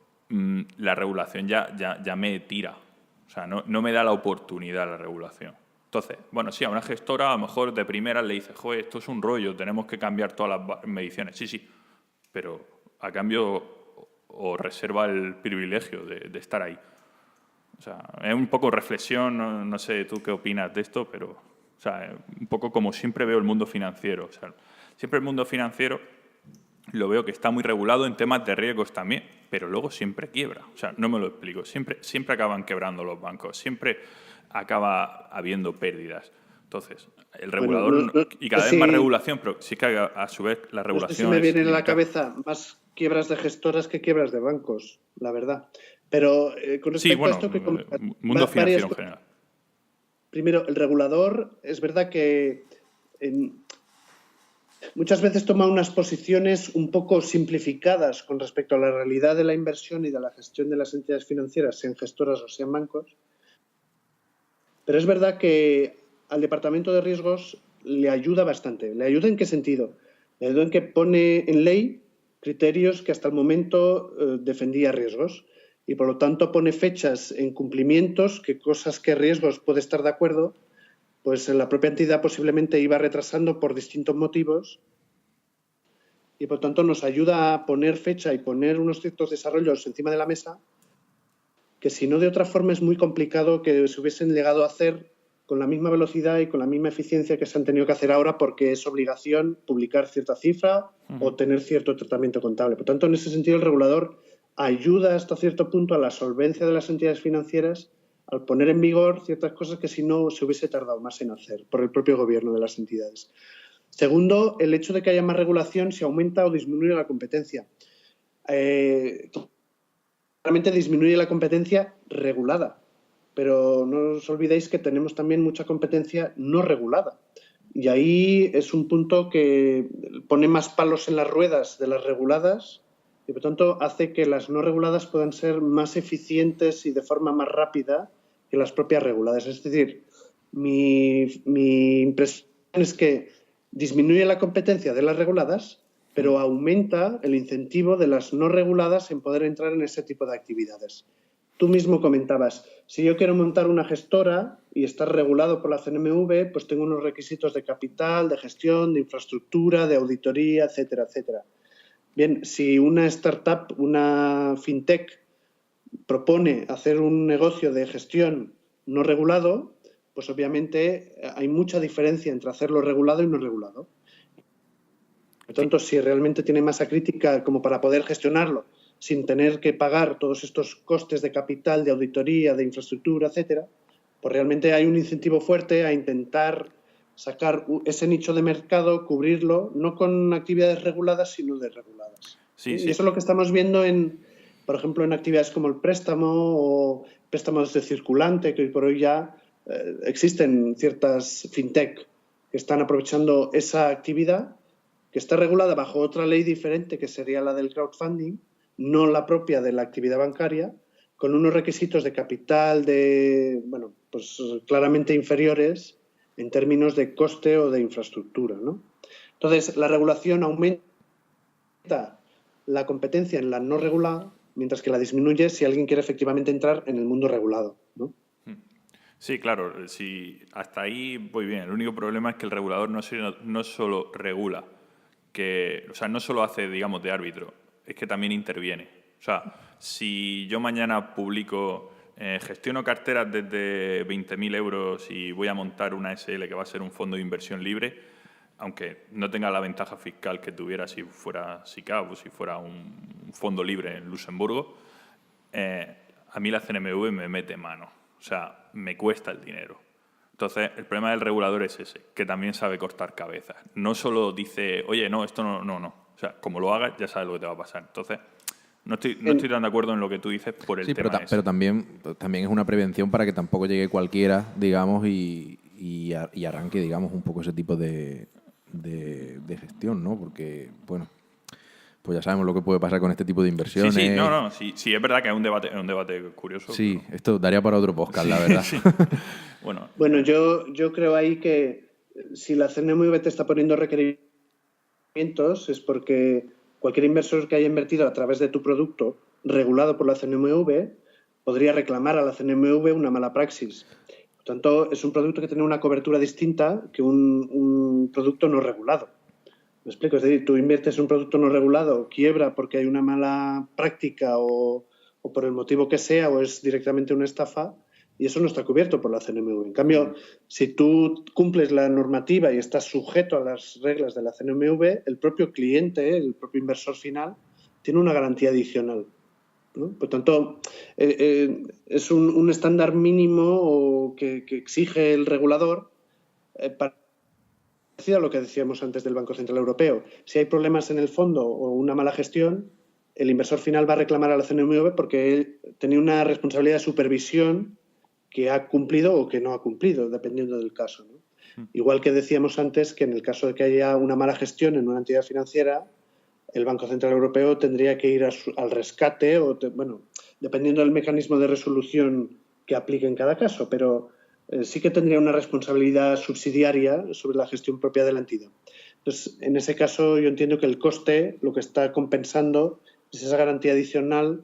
la regulación ya me tira, o sea, no me da la oportunidad la regulación. Entonces, bueno, sí, a una gestora a lo mejor de primera le dice, joder, esto es un rollo, tenemos que cambiar todas las mediciones. Sí, pero a cambio os reserva el privilegio de estar ahí. O sea, es un poco reflexión, no sé tú qué opinas de esto, pero o sea, un poco como siempre veo el mundo financiero. O sea, siempre el mundo financiero lo veo que está muy regulado en temas de riesgos también, pero luego siempre quiebra. O sea, no me lo explico. Siempre acaban quebrando los bancos, siempre acaba habiendo pérdidas. Entonces, el regulador, y cada vez más regulación, pero sí que a su vez la regulación no sé si me viene en la cabeza más quiebras de gestoras que quiebras de bancos, la verdad. Pero con respecto a esto que comentas, mundo financiero en general. Primero, el regulador, es verdad que muchas veces toma unas posiciones un poco simplificadas con respecto a la realidad de la inversión y de la gestión de las entidades financieras, sean gestoras o sean bancos. Pero es verdad que al Departamento de Riesgos le ayuda bastante. ¿Le ayuda en qué sentido? Le ayuda en que pone en ley criterios que hasta el momento defendía riesgos y, por lo tanto, pone fechas en cumplimientos que cosas que riesgos puede estar de acuerdo, pues la propia entidad posiblemente iba retrasando por distintos motivos y, por lo tanto, nos ayuda a poner fecha y poner unos ciertos desarrollos encima de la mesa que, si no de otra forma, es muy complicado que se hubiesen llegado a hacer con la misma velocidad y con la misma eficiencia que se han tenido que hacer ahora, porque es obligación publicar cierta cifra o tener cierto tratamiento contable. Por tanto, en ese sentido, el regulador ayuda hasta cierto punto a la solvencia de las entidades financieras al poner en vigor ciertas cosas que, si no, se hubiese tardado más en hacer por el propio gobierno de las entidades. Segundo, el hecho de que haya más regulación, si aumenta o disminuye la competencia. Realmente disminuye la competencia regulada, pero no os olvidéis que tenemos también mucha competencia no regulada. Y ahí es un punto que pone más palos en las ruedas de las reguladas y, por tanto, hace que las no reguladas puedan ser más eficientes y de forma más rápida que las propias reguladas. Es decir, mi impresión es que disminuye la competencia de las reguladas, pero aumenta el incentivo de las no reguladas en poder entrar en ese tipo de actividades. Tú mismo comentabas, si yo quiero montar una gestora y estar regulado por la CNMV, pues tengo unos requisitos de capital, de gestión, de infraestructura, de auditoría, etcétera, etcétera. Bien, si una startup, una fintech, propone hacer un negocio de gestión no regulado, pues obviamente hay mucha diferencia entre hacerlo regulado y no regulado. Por tanto, si realmente tiene masa crítica como para poder gestionarlo sin tener que pagar todos estos costes de capital, de auditoría, de infraestructura, etcétera, pues realmente hay un incentivo fuerte a intentar sacar ese nicho de mercado, cubrirlo, no con actividades reguladas, sino desreguladas. Sí. Y eso es lo que estamos viendo, por ejemplo, en actividades como el préstamo o préstamos de circulante, que hoy por hoy ya existen ciertas fintech que están aprovechando esa actividad, que está regulada bajo otra ley diferente, que sería la del crowdfunding, no la propia de la actividad bancaria, con unos requisitos de capital pues claramente inferiores en términos de coste o de infraestructura, ¿no? Entonces, la regulación aumenta la competencia en la no regulada, mientras que la disminuye si alguien quiere efectivamente entrar en el mundo regulado, ¿no? Sí, claro, sí, hasta ahí voy bien. El único problema es que el regulador no solo regula, no solo hace, digamos, de árbitro, es que también interviene. O sea, si yo mañana publico, gestiono carteras desde 20.000 euros y voy a montar una SL que va a ser un fondo de inversión libre, aunque no tenga la ventaja fiscal que tuviera si fuera SICAV o si fuera un fondo libre en Luxemburgo, a mí la CNMV me mete mano. O sea, me cuesta el dinero. Entonces, el problema del regulador es ese, que también sabe cortar cabezas. No solo dice, oye, no, esto no. O sea, como lo hagas, ya sabes lo que te va a pasar. Entonces, no estoy tan de acuerdo en lo que tú dices por el tema ese. Pero también es una prevención para que tampoco llegue cualquiera, digamos, y arranque, digamos, un poco ese tipo de gestión, ¿no? Porque, bueno, pues ya sabemos lo que puede pasar con este tipo de inversiones. Sí, es verdad que es un debate curioso. Sí, pero esto daría para otro podcast, la verdad. Sí. Bueno, yo creo ahí que si la CNMV te está poniendo requerimientos es porque cualquier inversor que haya invertido a través de tu producto regulado por la CNMV podría reclamar a la CNMV una mala praxis. Por tanto, es un producto que tiene una cobertura distinta que un producto no regulado. ¿Me explico? Es decir, tú inviertes en un producto no regulado, quiebra porque hay una mala práctica o por el motivo que sea, o es directamente una estafa, y eso no está cubierto por la CNMV. En cambio, si tú cumples la normativa y estás sujeto a las reglas de la CNMV, el propio cliente, el propio inversor final, tiene una garantía adicional, ¿no? Por tanto, es un estándar mínimo que exige el regulador parecido a lo que decíamos antes del Banco Central Europeo. Si hay problemas en el fondo o una mala gestión, el inversor final va a reclamar a la CNMV porque él tenía una responsabilidad de supervisión que ha cumplido o que no ha cumplido, dependiendo del caso, ¿no? Igual que decíamos antes que en el caso de que haya una mala gestión en una entidad financiera, el Banco Central Europeo tendría que ir al rescate, dependiendo del mecanismo de resolución que aplique en cada caso, pero sí que tendría una responsabilidad subsidiaria sobre la gestión propia de la entidad. Entonces, en ese caso, yo entiendo que el coste lo que está compensando es esa garantía adicional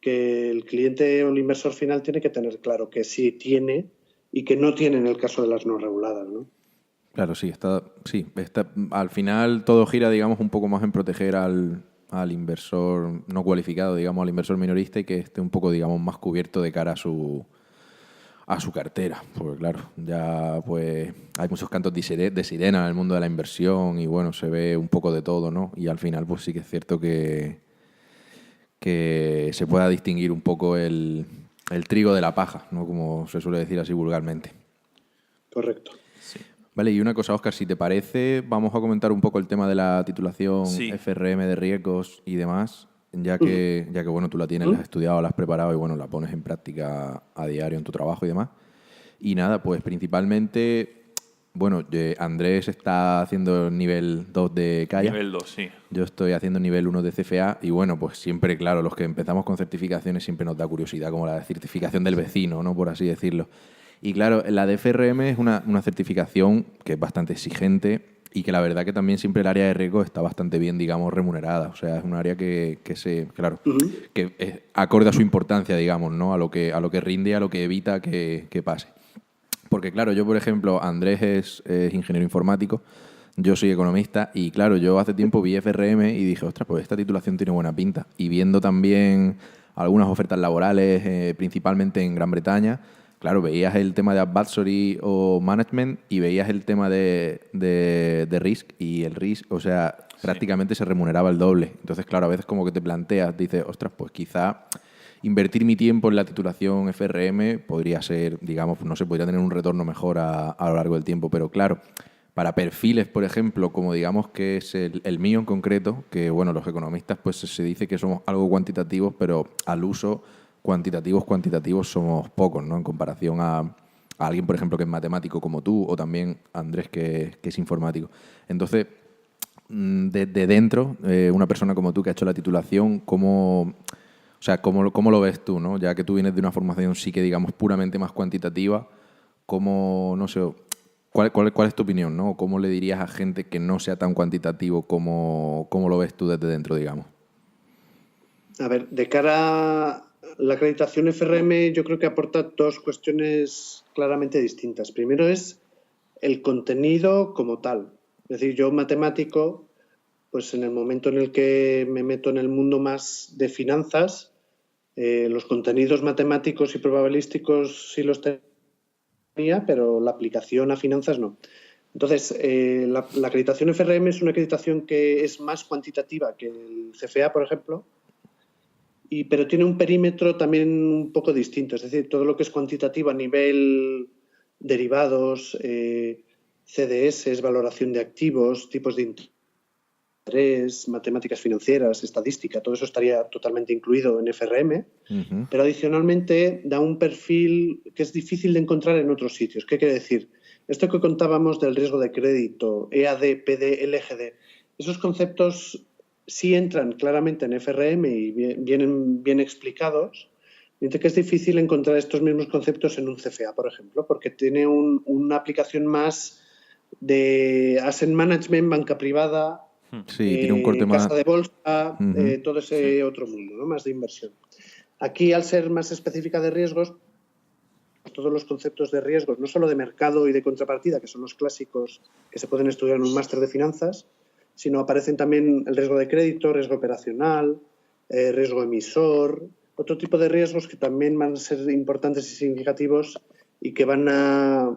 que el cliente o el inversor final tiene que tener claro que sí tiene y que no tiene en el caso de las no reguladas, ¿no? Claro, sí, al final todo gira, digamos, un poco más en proteger al inversor no cualificado, digamos, al inversor minorista, y que esté un poco, digamos, más cubierto de cara a su cartera. Porque claro, ya pues hay muchos cantos de sirena en el mundo de la inversión y bueno, se ve un poco de todo, ¿no? Y al final pues sí que es cierto que se pueda distinguir un poco el trigo de la paja, ¿no? Como se suele decir así vulgarmente. Correcto. Sí. Vale, y una cosa, Óscar, si te parece, vamos a comentar un poco el tema de la titulación FRM de riesgos y demás, ya que bueno, tú la tienes, la has estudiado, la has preparado y bueno, la pones en práctica a diario en tu trabajo y demás. Y nada, pues principalmente, bueno, Andrés está haciendo nivel 2 de CAIA. Nivel 2, sí. Yo estoy haciendo nivel 1 de CFA y bueno, pues siempre, claro, los que empezamos con certificaciones siempre nos da curiosidad, como la certificación del vecino, ¿no? Por así decirlo. Y claro, la de FRM es una certificación que es bastante exigente y que la verdad que también siempre el área de riesgo está bastante bien, digamos, remunerada. O sea, es un área que es acorde a su importancia, digamos, ¿no? A lo que rinde, a lo que evita que pase. Porque claro, yo por ejemplo, Andrés es ingeniero informático, yo soy economista y claro, yo hace tiempo vi FRM y dije, ostras, pues esta titulación tiene buena pinta. Y viendo también algunas ofertas laborales, principalmente en Gran Bretaña, claro, veías el tema de advisory o management y veías el tema de risk, y el risk, o sea, prácticamente se remuneraba el doble. Entonces, claro, a veces como que te planteas, dices, ostras, pues quizá invertir mi tiempo en la titulación FRM podría ser, digamos, no sé, podría tener un retorno mejor a lo largo del tiempo. Pero claro, para perfiles, por ejemplo, como digamos que es el mío en concreto, que bueno, los economistas pues se dice que somos algo cuantitativos, pero al uso cuantitativos somos pocos, ¿no? En comparación a alguien, por ejemplo, que es matemático como tú, o también Andrés, que es informático. Entonces, de dentro, una persona como tú que ha hecho la titulación, ¿cómo lo ves tú, ¿no? Ya que tú vienes de una formación sí que, digamos, puramente más cuantitativa, no sé, ¿cuál es tu opinión, ¿no? ¿Cómo le dirías a gente que no sea tan cuantitativo, cómo lo ves tú desde dentro, digamos? A ver, de cara a la acreditación FRM, yo creo que aporta dos cuestiones claramente distintas. Primero es el contenido como tal. Es decir, yo matemático, pues en el momento en el que me meto en el mundo más de finanzas, los contenidos matemáticos y probabilísticos sí los tenía, pero la aplicación a finanzas no. Entonces, la acreditación FRM es una acreditación que es más cuantitativa que el CFA, por ejemplo, pero tiene un perímetro también un poco distinto. Es decir, todo lo que es cuantitativo a nivel derivados, CDS, valoración de activos, tipos de interés, matemáticas financieras, estadística, todo eso estaría totalmente incluido en FRM, pero adicionalmente da un perfil que es difícil de encontrar en otros sitios. ¿Qué quiere decir? Esto que contábamos del riesgo de crédito, EAD, PD, LGD, esos conceptos sí entran claramente en FRM y vienen bien explicados, mientras que es difícil encontrar estos mismos conceptos en un CFA, por ejemplo, porque tiene una aplicación más de asset management, banca privada, tiene un corte casa más de bolsa, todo otro mundo, ¿no? Más de inversión. Aquí, al ser más específica de riesgos, todos los conceptos de riesgos, no solo de mercado y de contrapartida, que son los clásicos que se pueden estudiar en un máster de finanzas, sino aparecen también el riesgo de crédito, riesgo operacional, riesgo emisor, otro tipo de riesgos que también van a ser importantes y significativos y que van a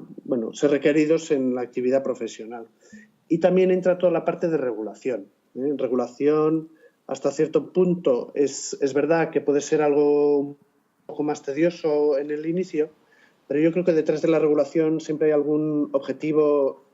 ser requeridos en la actividad profesional. Y también entra toda la parte de regulación. Regulación, hasta cierto punto, es verdad que puede ser algo un poco más tedioso en el inicio, pero yo creo que detrás de la regulación siempre hay algún objetivo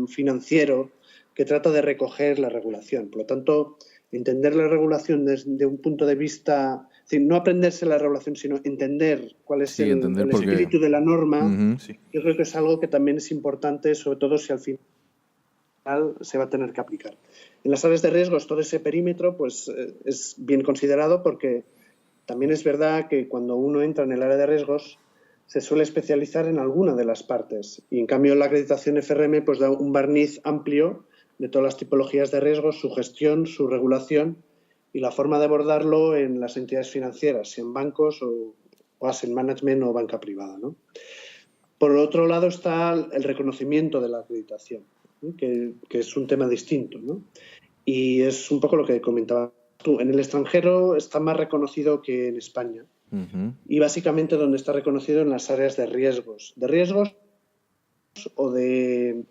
financiero que trata de recoger la regulación. Por lo tanto, entender la regulación desde un punto de vista, es decir, no aprenderse la regulación, sino entender cuál es el espíritu de la norma, yo creo que es algo que también es importante, sobre todo si al final se va a tener que aplicar. En las áreas de riesgos, todo ese perímetro pues, es bien considerado porque también es verdad que cuando uno entra en el área de riesgos se suele especializar en alguna de las partes y en cambio la acreditación FRM pues, da un barniz amplio de todas las tipologías de riesgos, su gestión, su regulación y la forma de abordarlo en las entidades financieras, si en bancos o asset management o banca privada, ¿no? Por otro lado está el reconocimiento de la acreditación, ¿no? que es un tema distinto, ¿no? Y es un poco lo que comentabas tú. En el extranjero está más reconocido que en España. Y básicamente donde está reconocido en las áreas de riesgos. De riesgos o de,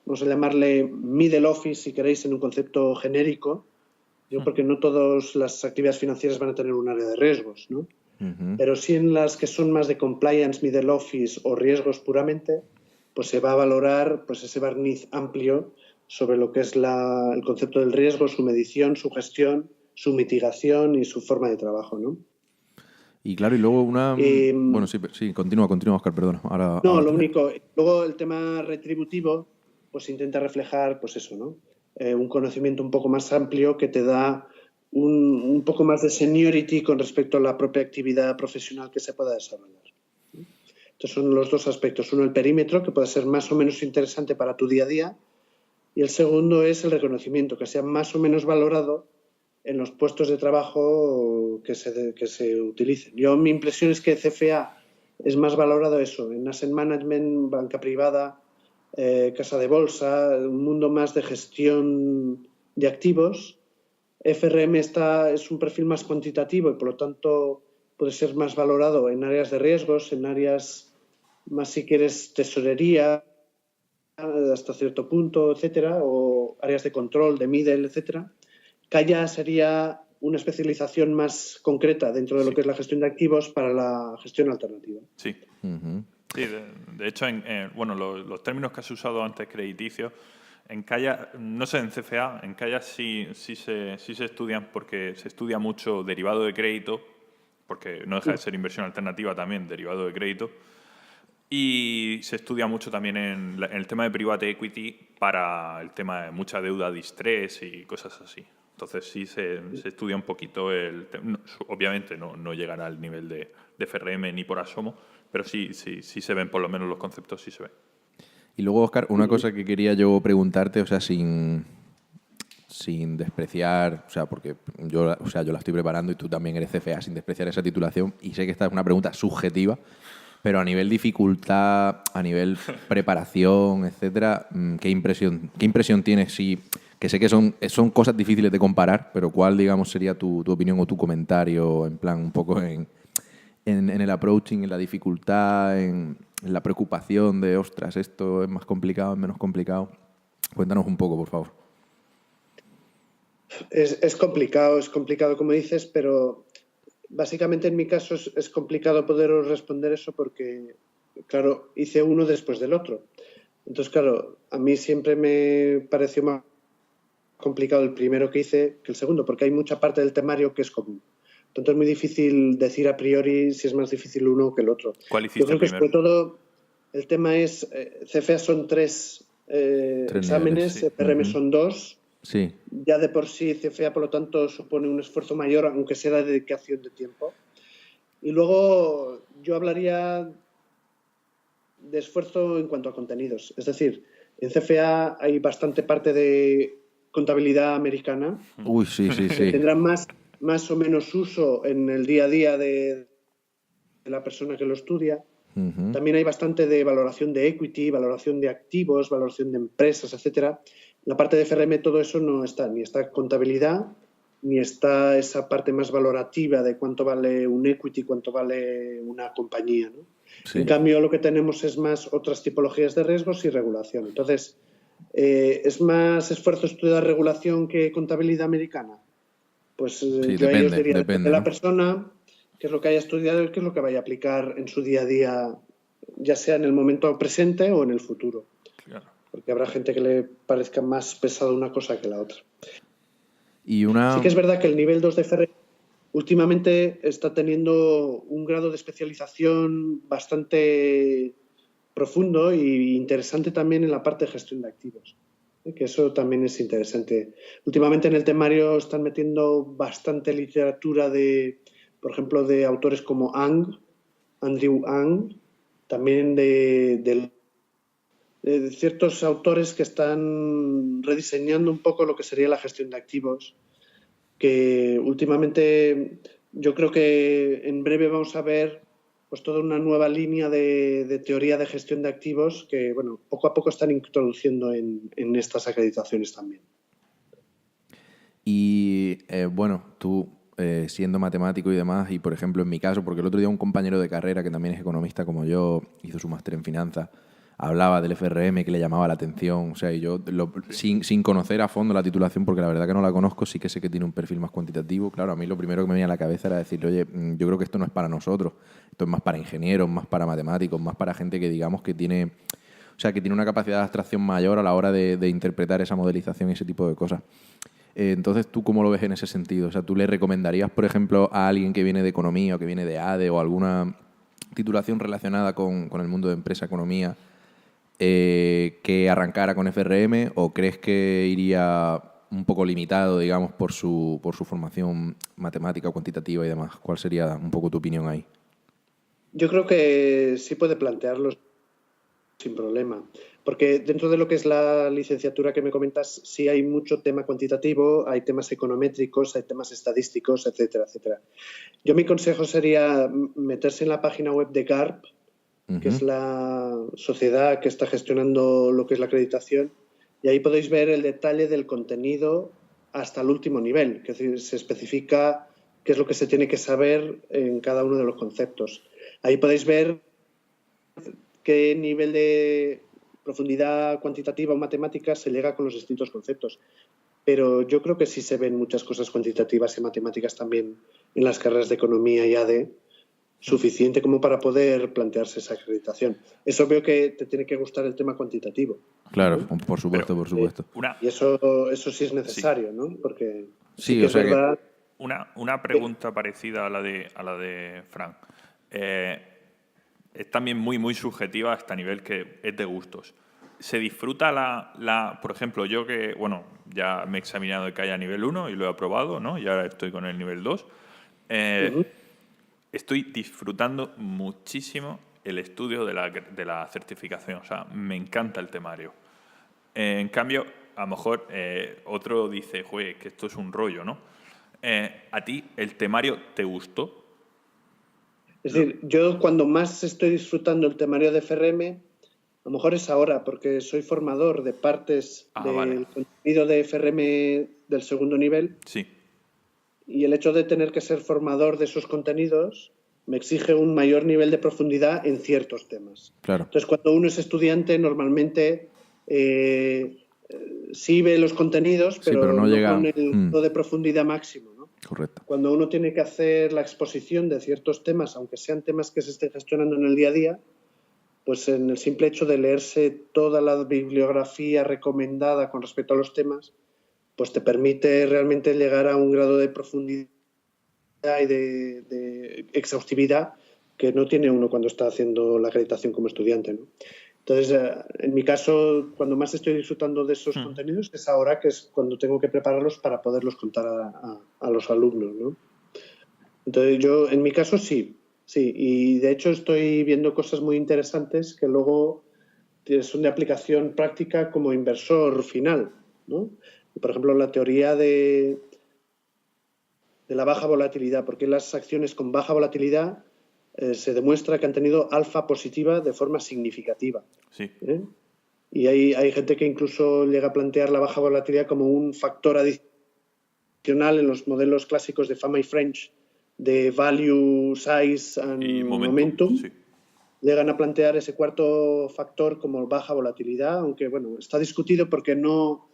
vamos a llamarle middle office, si queréis, en un concepto genérico, porque no todas las actividades financieras van a tener un área de riesgos, ¿no? Pero sí en las que son más de compliance, middle office o riesgos puramente, pues se va a valorar pues ese barniz amplio sobre lo que es el concepto del riesgo, su medición, su gestión, su mitigación y su forma de trabajo, ¿no? Y claro, y luego bueno, sí, continúa, Óscar, perdona. Lo único, luego el tema retributivo, pues intenta reflejar, pues eso, ¿no? Un conocimiento un poco más amplio que te da un poco más de seniority con respecto a la propia actividad profesional que se pueda desarrollar. Estos son los dos aspectos. Uno, el perímetro, que puede ser más o menos interesante para tu día a día, y el segundo es el reconocimiento, que sea más o menos valorado en los puestos de trabajo que se utilicen. Mi impresión es que CFA es más valorado eso, en asset management, banca privada, casa de bolsa, un mundo más de gestión de activos. FRM es un perfil más cuantitativo y por lo tanto puede ser más valorado en áreas de riesgos, en áreas más, si quieres, tesorería, hasta cierto punto, etcétera, o áreas de control, de middle, etcétera. Calla sería una especialización más concreta dentro de lo que es la gestión de activos para la gestión alternativa. Sí. Sí, de hecho, los términos que has usado antes, crediticios, en Calla, no sé, en CFA, en Calla sí se estudian porque se estudia mucho derivado de crédito, porque no deja de ser inversión alternativa también, derivado de crédito, y se estudia mucho también en el tema de private equity para el tema de mucha deuda distress y cosas así. Entonces sí se estudia un poquito obviamente no llegará al nivel de FRM ni por asomo, pero sí se ven, por lo menos los conceptos sí se ven. Y luego, Óscar, una cosa que quería yo preguntarte, o sea, sin despreciar, o sea, porque yo la estoy preparando y tú también eres CFA, sin despreciar esa titulación, y sé que esta es una pregunta subjetiva, pero a nivel dificultad, a nivel preparación, etcétera, ¿qué impresión tienes? Que sé que son cosas difíciles de comparar, pero ¿cuál, digamos, sería tu opinión o tu comentario, en plan, un poco en el approaching, en la dificultad, en la preocupación de, ostras, esto es más complicado, es menos complicado? Cuéntanos un poco, por favor. Es complicado como dices, pero básicamente en mi caso es complicado poderos responder eso porque, claro, hice uno después del otro. Entonces, claro, a mí siempre me pareció más complicado el primero que hice que el segundo, porque hay mucha parte del temario que es común. Entonces es muy difícil decir a priori si es más difícil uno que el otro. ¿Cuál hiciste Yo creo que primero? sobre todo el tema es, CFA son tres exámenes, niveles, sí. FRM son 2. Sí. Ya de por sí CFA, por lo tanto, supone un esfuerzo mayor, aunque sea de dedicación de tiempo. Y luego yo hablaría de esfuerzo en cuanto a contenidos. Es decir, en CFA hay bastante parte de contabilidad americana. Uy, sí. Que tendrá más o menos uso en el día a día de la persona que lo estudia. También hay bastante de valoración de equity, valoración de activos, valoración de empresas, etcétera. En la parte de FRM todo eso no está, ni está contabilidad, ni está esa parte más valorativa de cuánto vale un equity, cuánto vale una compañía, ¿no? Sí. En cambio, lo que tenemos es más otras tipologías de riesgos y regulación. Entonces, ¿es más esfuerzo estudiar regulación que contabilidad americana? Pues Sí, yo ahí os diría, depende, de la ¿no? persona, qué es lo que haya estudiado y qué es lo que vaya a aplicar en su día a día, ya sea en el momento presente o en el futuro. Claro. Porque habrá gente que le parezca más pesado una cosa que la otra. Y Sí que es verdad que el nivel 2 de FR últimamente está teniendo un grado de especialización bastante profundo e interesante también en la parte de gestión de activos, que eso también es interesante. Últimamente en el temario están metiendo bastante literatura de, por ejemplo, de autores como Andrew Ang, también de ciertos autores que están rediseñando un poco lo que sería la gestión de activos, que últimamente yo creo que en breve vamos a ver pues toda una nueva línea de teoría de gestión de activos que, bueno, poco a poco están introduciendo en estas acreditaciones también. Y bueno, tú siendo matemático y demás, y por ejemplo en mi caso, porque el otro día un compañero de carrera que también es economista como yo, hizo su máster en finanzas, hablaba del FRM que le llamaba la atención, o sea, y yo sin conocer a fondo la titulación, porque la verdad que no la conozco, sí que sé que tiene un perfil más cuantitativo. Claro, a mí lo primero que me venía a la cabeza era decirle, oye, yo creo que esto no es para nosotros, esto es más para ingenieros, más para matemáticos, más para gente que digamos que tiene, o sea, que tiene una capacidad de abstracción mayor a la hora de interpretar esa modelización y ese tipo de cosas. Entonces, ¿tú cómo lo ves en ese sentido? O sea, ¿tú le recomendarías, por ejemplo, a alguien que viene de economía o que viene de ADE o alguna titulación relacionada con el mundo de empresa, economía, que arrancara con FRM, o crees que iría un poco limitado, digamos, por su formación matemática, cuantitativa y demás? ¿Cuál sería un poco tu opinión ahí? Yo creo que sí puede plantearlo sin problema, porque dentro de lo que es la licenciatura que me comentas, sí hay mucho tema cuantitativo, hay temas econométricos, hay temas estadísticos, etcétera, etcétera. Yo mi consejo sería meterse en la página web de GARP, que es la sociedad que está gestionando lo que es la acreditación, y ahí podéis ver el detalle del contenido hasta el último nivel, que es decir, se especifica qué es lo que se tiene que saber en cada uno de los conceptos. Ahí podéis ver qué nivel de profundidad cuantitativa o matemática se llega con los distintos conceptos. Pero yo creo que sí se ven muchas cosas cuantitativas y matemáticas también en las carreras de economía y ADE, suficiente como para poder plantearse esa acreditación. Es obvio que te tiene que gustar el tema cuantitativo. Claro, ¿no? por supuesto, Pero, por supuesto. Y eso sí es necesario, sí. ¿no? Porque sí que o es sea verdad. Una pregunta parecida a la de Frank. Es también muy, muy subjetiva hasta nivel que es de gustos. ¿Se disfruta por ejemplo, yo que, bueno, ya me he examinado de CAIA nivel 1 y lo he aprobado, ¿no? Y ahora estoy con el nivel 2. Estoy disfrutando muchísimo el estudio de la certificación. O sea, me encanta el temario. En cambio, a lo mejor otro dice, joder, que esto es un rollo, ¿no? ¿A ti el temario te gustó? Es decir, yo cuando más estoy disfrutando el temario de FRM, a lo mejor es ahora, porque soy formador de partes del contenido de FRM del segundo nivel. Sí. Y el hecho de tener que ser formador de esos contenidos me exige un mayor nivel de profundidad en ciertos temas. Claro. Entonces, cuando uno es estudiante, normalmente sí ve los contenidos, pero no llega con el grado de profundidad máximo, ¿no? Correcto. Cuando uno tiene que hacer la exposición de ciertos temas, aunque sean temas que se estén gestionando en el día a día, pues en el simple hecho de leerse toda la bibliografía recomendada con respecto a los temas, pues te permite realmente llegar a un grado de profundidad y de exhaustividad que no tiene uno cuando está haciendo la acreditación como estudiante, ¿no? Entonces, en mi caso, cuando más estoy disfrutando de esos contenidos es ahora, que es cuando tengo que prepararlos para poderlos contar a los alumnos, ¿no? Entonces, yo, en mi caso, sí, y de hecho estoy viendo cosas muy interesantes que luego son de aplicación práctica como inversor final, ¿no? Por ejemplo, la teoría de la baja volatilidad, porque las acciones con baja volatilidad se demuestra que han tenido alfa positiva de forma significativa. Sí. Y hay gente que incluso llega a plantear la baja volatilidad como un factor adicional en los modelos clásicos de Fama y French de value, size and momentum. Sí. Llegan a plantear ese cuarto factor como baja volatilidad, aunque bueno, está discutido porque no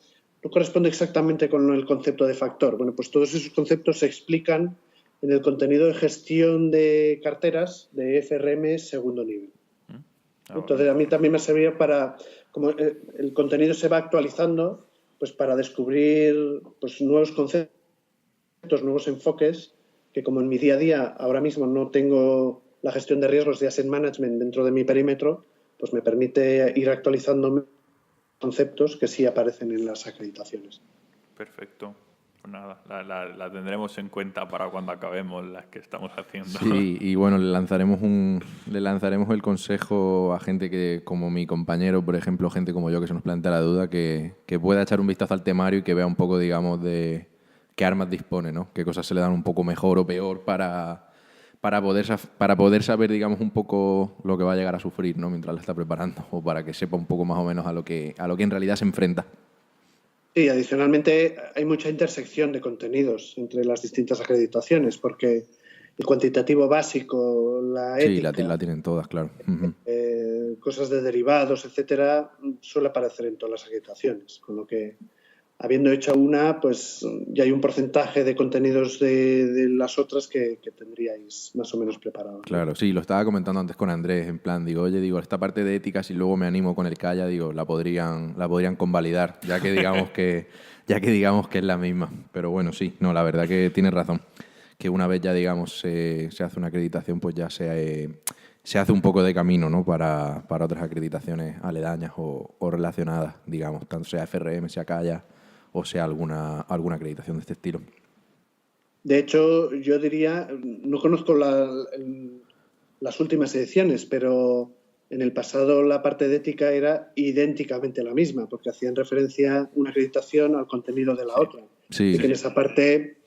corresponde exactamente con el concepto de factor. Bueno, pues todos esos conceptos se explican en el contenido de gestión de carteras de FRM segundo nivel. Entonces, a mí también me ha servido para, como el contenido se va actualizando, pues para descubrir pues, nuevos conceptos, nuevos enfoques, que como en mi día a día ahora mismo no tengo la gestión de riesgos de asset management dentro de mi perímetro, pues me permite ir actualizando conceptos que sí aparecen en las acreditaciones. Perfecto. Pues nada, la tendremos en cuenta para cuando acabemos las que estamos haciendo. Sí, y bueno, le lanzaremos el consejo a gente que, como mi compañero, por ejemplo, gente como yo que se nos plantea la duda, que pueda echar un vistazo al temario y que vea un poco, digamos, de qué armas dispone, ¿no? Qué cosas se le dan un poco mejor o peor para poder saber, digamos, un poco lo que va a llegar a sufrir, ¿no? Mientras la está preparando, o para que sepa un poco más o menos a lo que en realidad se enfrenta. Sí, adicionalmente hay mucha intersección de contenidos entre las distintas acreditaciones, porque el cuantitativo básico, la ética... Sí, la tienen todas, claro. Cosas de derivados, etcétera, suele aparecer en todas las acreditaciones, con lo que, habiendo hecho una, pues ya hay un porcentaje de contenidos de las otras que tendríais más o menos preparados. Claro, sí, lo estaba comentando antes con Andrés, en plan, digo, esta parte de ética, si luego me animo con el Calla, digo, la podrían convalidar, ya que digamos que es la misma. Pero bueno, sí, no, la verdad que tienes razón, que una vez ya, digamos, se hace una acreditación, pues ya se hace un poco de camino, ¿no? Para otras acreditaciones aledañas o relacionadas, digamos, tanto sea FRM, sea Calla o sea alguna acreditación de este estilo. De hecho, yo diría, no conozco las últimas ediciones, pero en el pasado la parte de ética era idénticamente la misma, porque hacían referencia una acreditación al contenido de la otra. Sí. Y que en esa parte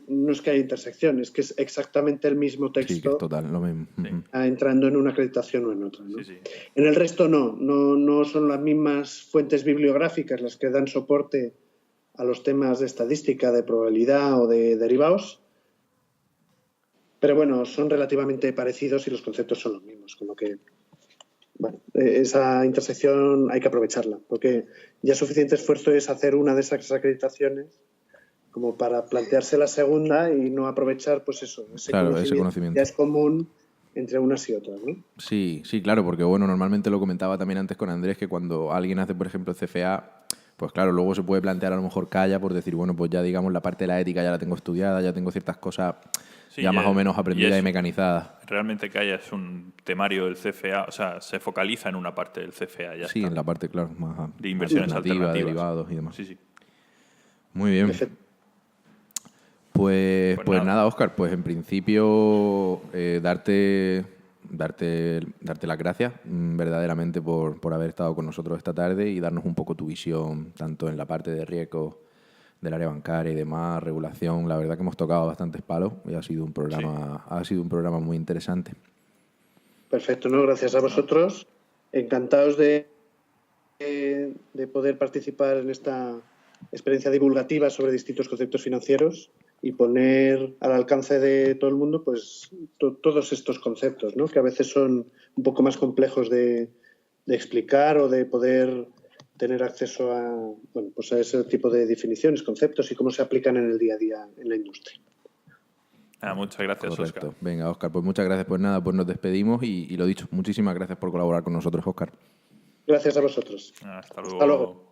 no es que haya intersección, es que es exactamente el mismo texto. Sí, que es total, lo mismo. Sí. Entrando en una acreditación o en otra, ¿no? Sí. En el resto no son las mismas fuentes bibliográficas las que dan soporte a los temas de estadística, de probabilidad o de derivados, pero bueno, son relativamente parecidos y los conceptos son los mismos, con lo que bueno, esa intersección hay que aprovecharla, porque ya suficiente esfuerzo es hacer una de esas acreditaciones como para plantearse la segunda y no aprovechar, pues eso, ese conocimiento ya es común entre unas y otras, ¿no? Sí, claro, porque bueno, normalmente lo comentaba también antes con Andrés, que cuando alguien hace, por ejemplo, CFA, pues claro, luego se puede plantear a lo mejor Calla por decir, bueno, pues ya digamos la parte de la ética ya la tengo estudiada, ya tengo ciertas cosas ya más o menos aprendidas y mecanizadas. Realmente Calla es un temario del CFA, o sea, se focaliza en una parte del CFA, ya sí, está. En la parte, claro, más de inversiones alternativas, derivados y demás. Sí. Muy bien. Pues nada, Óscar, pues en principio darte las gracias verdaderamente por haber estado con nosotros esta tarde y darnos un poco tu visión, tanto en la parte de riesgo del área bancaria y demás, regulación. La verdad que hemos tocado bastantes palos y ha sido un programa muy interesante. Perfecto, ¿no? Gracias a vosotros. Encantados de poder participar en esta experiencia divulgativa sobre distintos conceptos financieros y poner al alcance de todo el mundo pues todos estos conceptos, ¿no? Que a veces son un poco más complejos de explicar o de poder tener acceso a ese tipo de definiciones, conceptos y cómo se aplican en el día a día en la industria. Muchas gracias, Óscar. Venga, Óscar, pues muchas gracias. Pues nada, pues nos despedimos y lo dicho, muchísimas gracias por colaborar con nosotros, Óscar. Gracias a vosotros. Hasta luego. Hasta luego.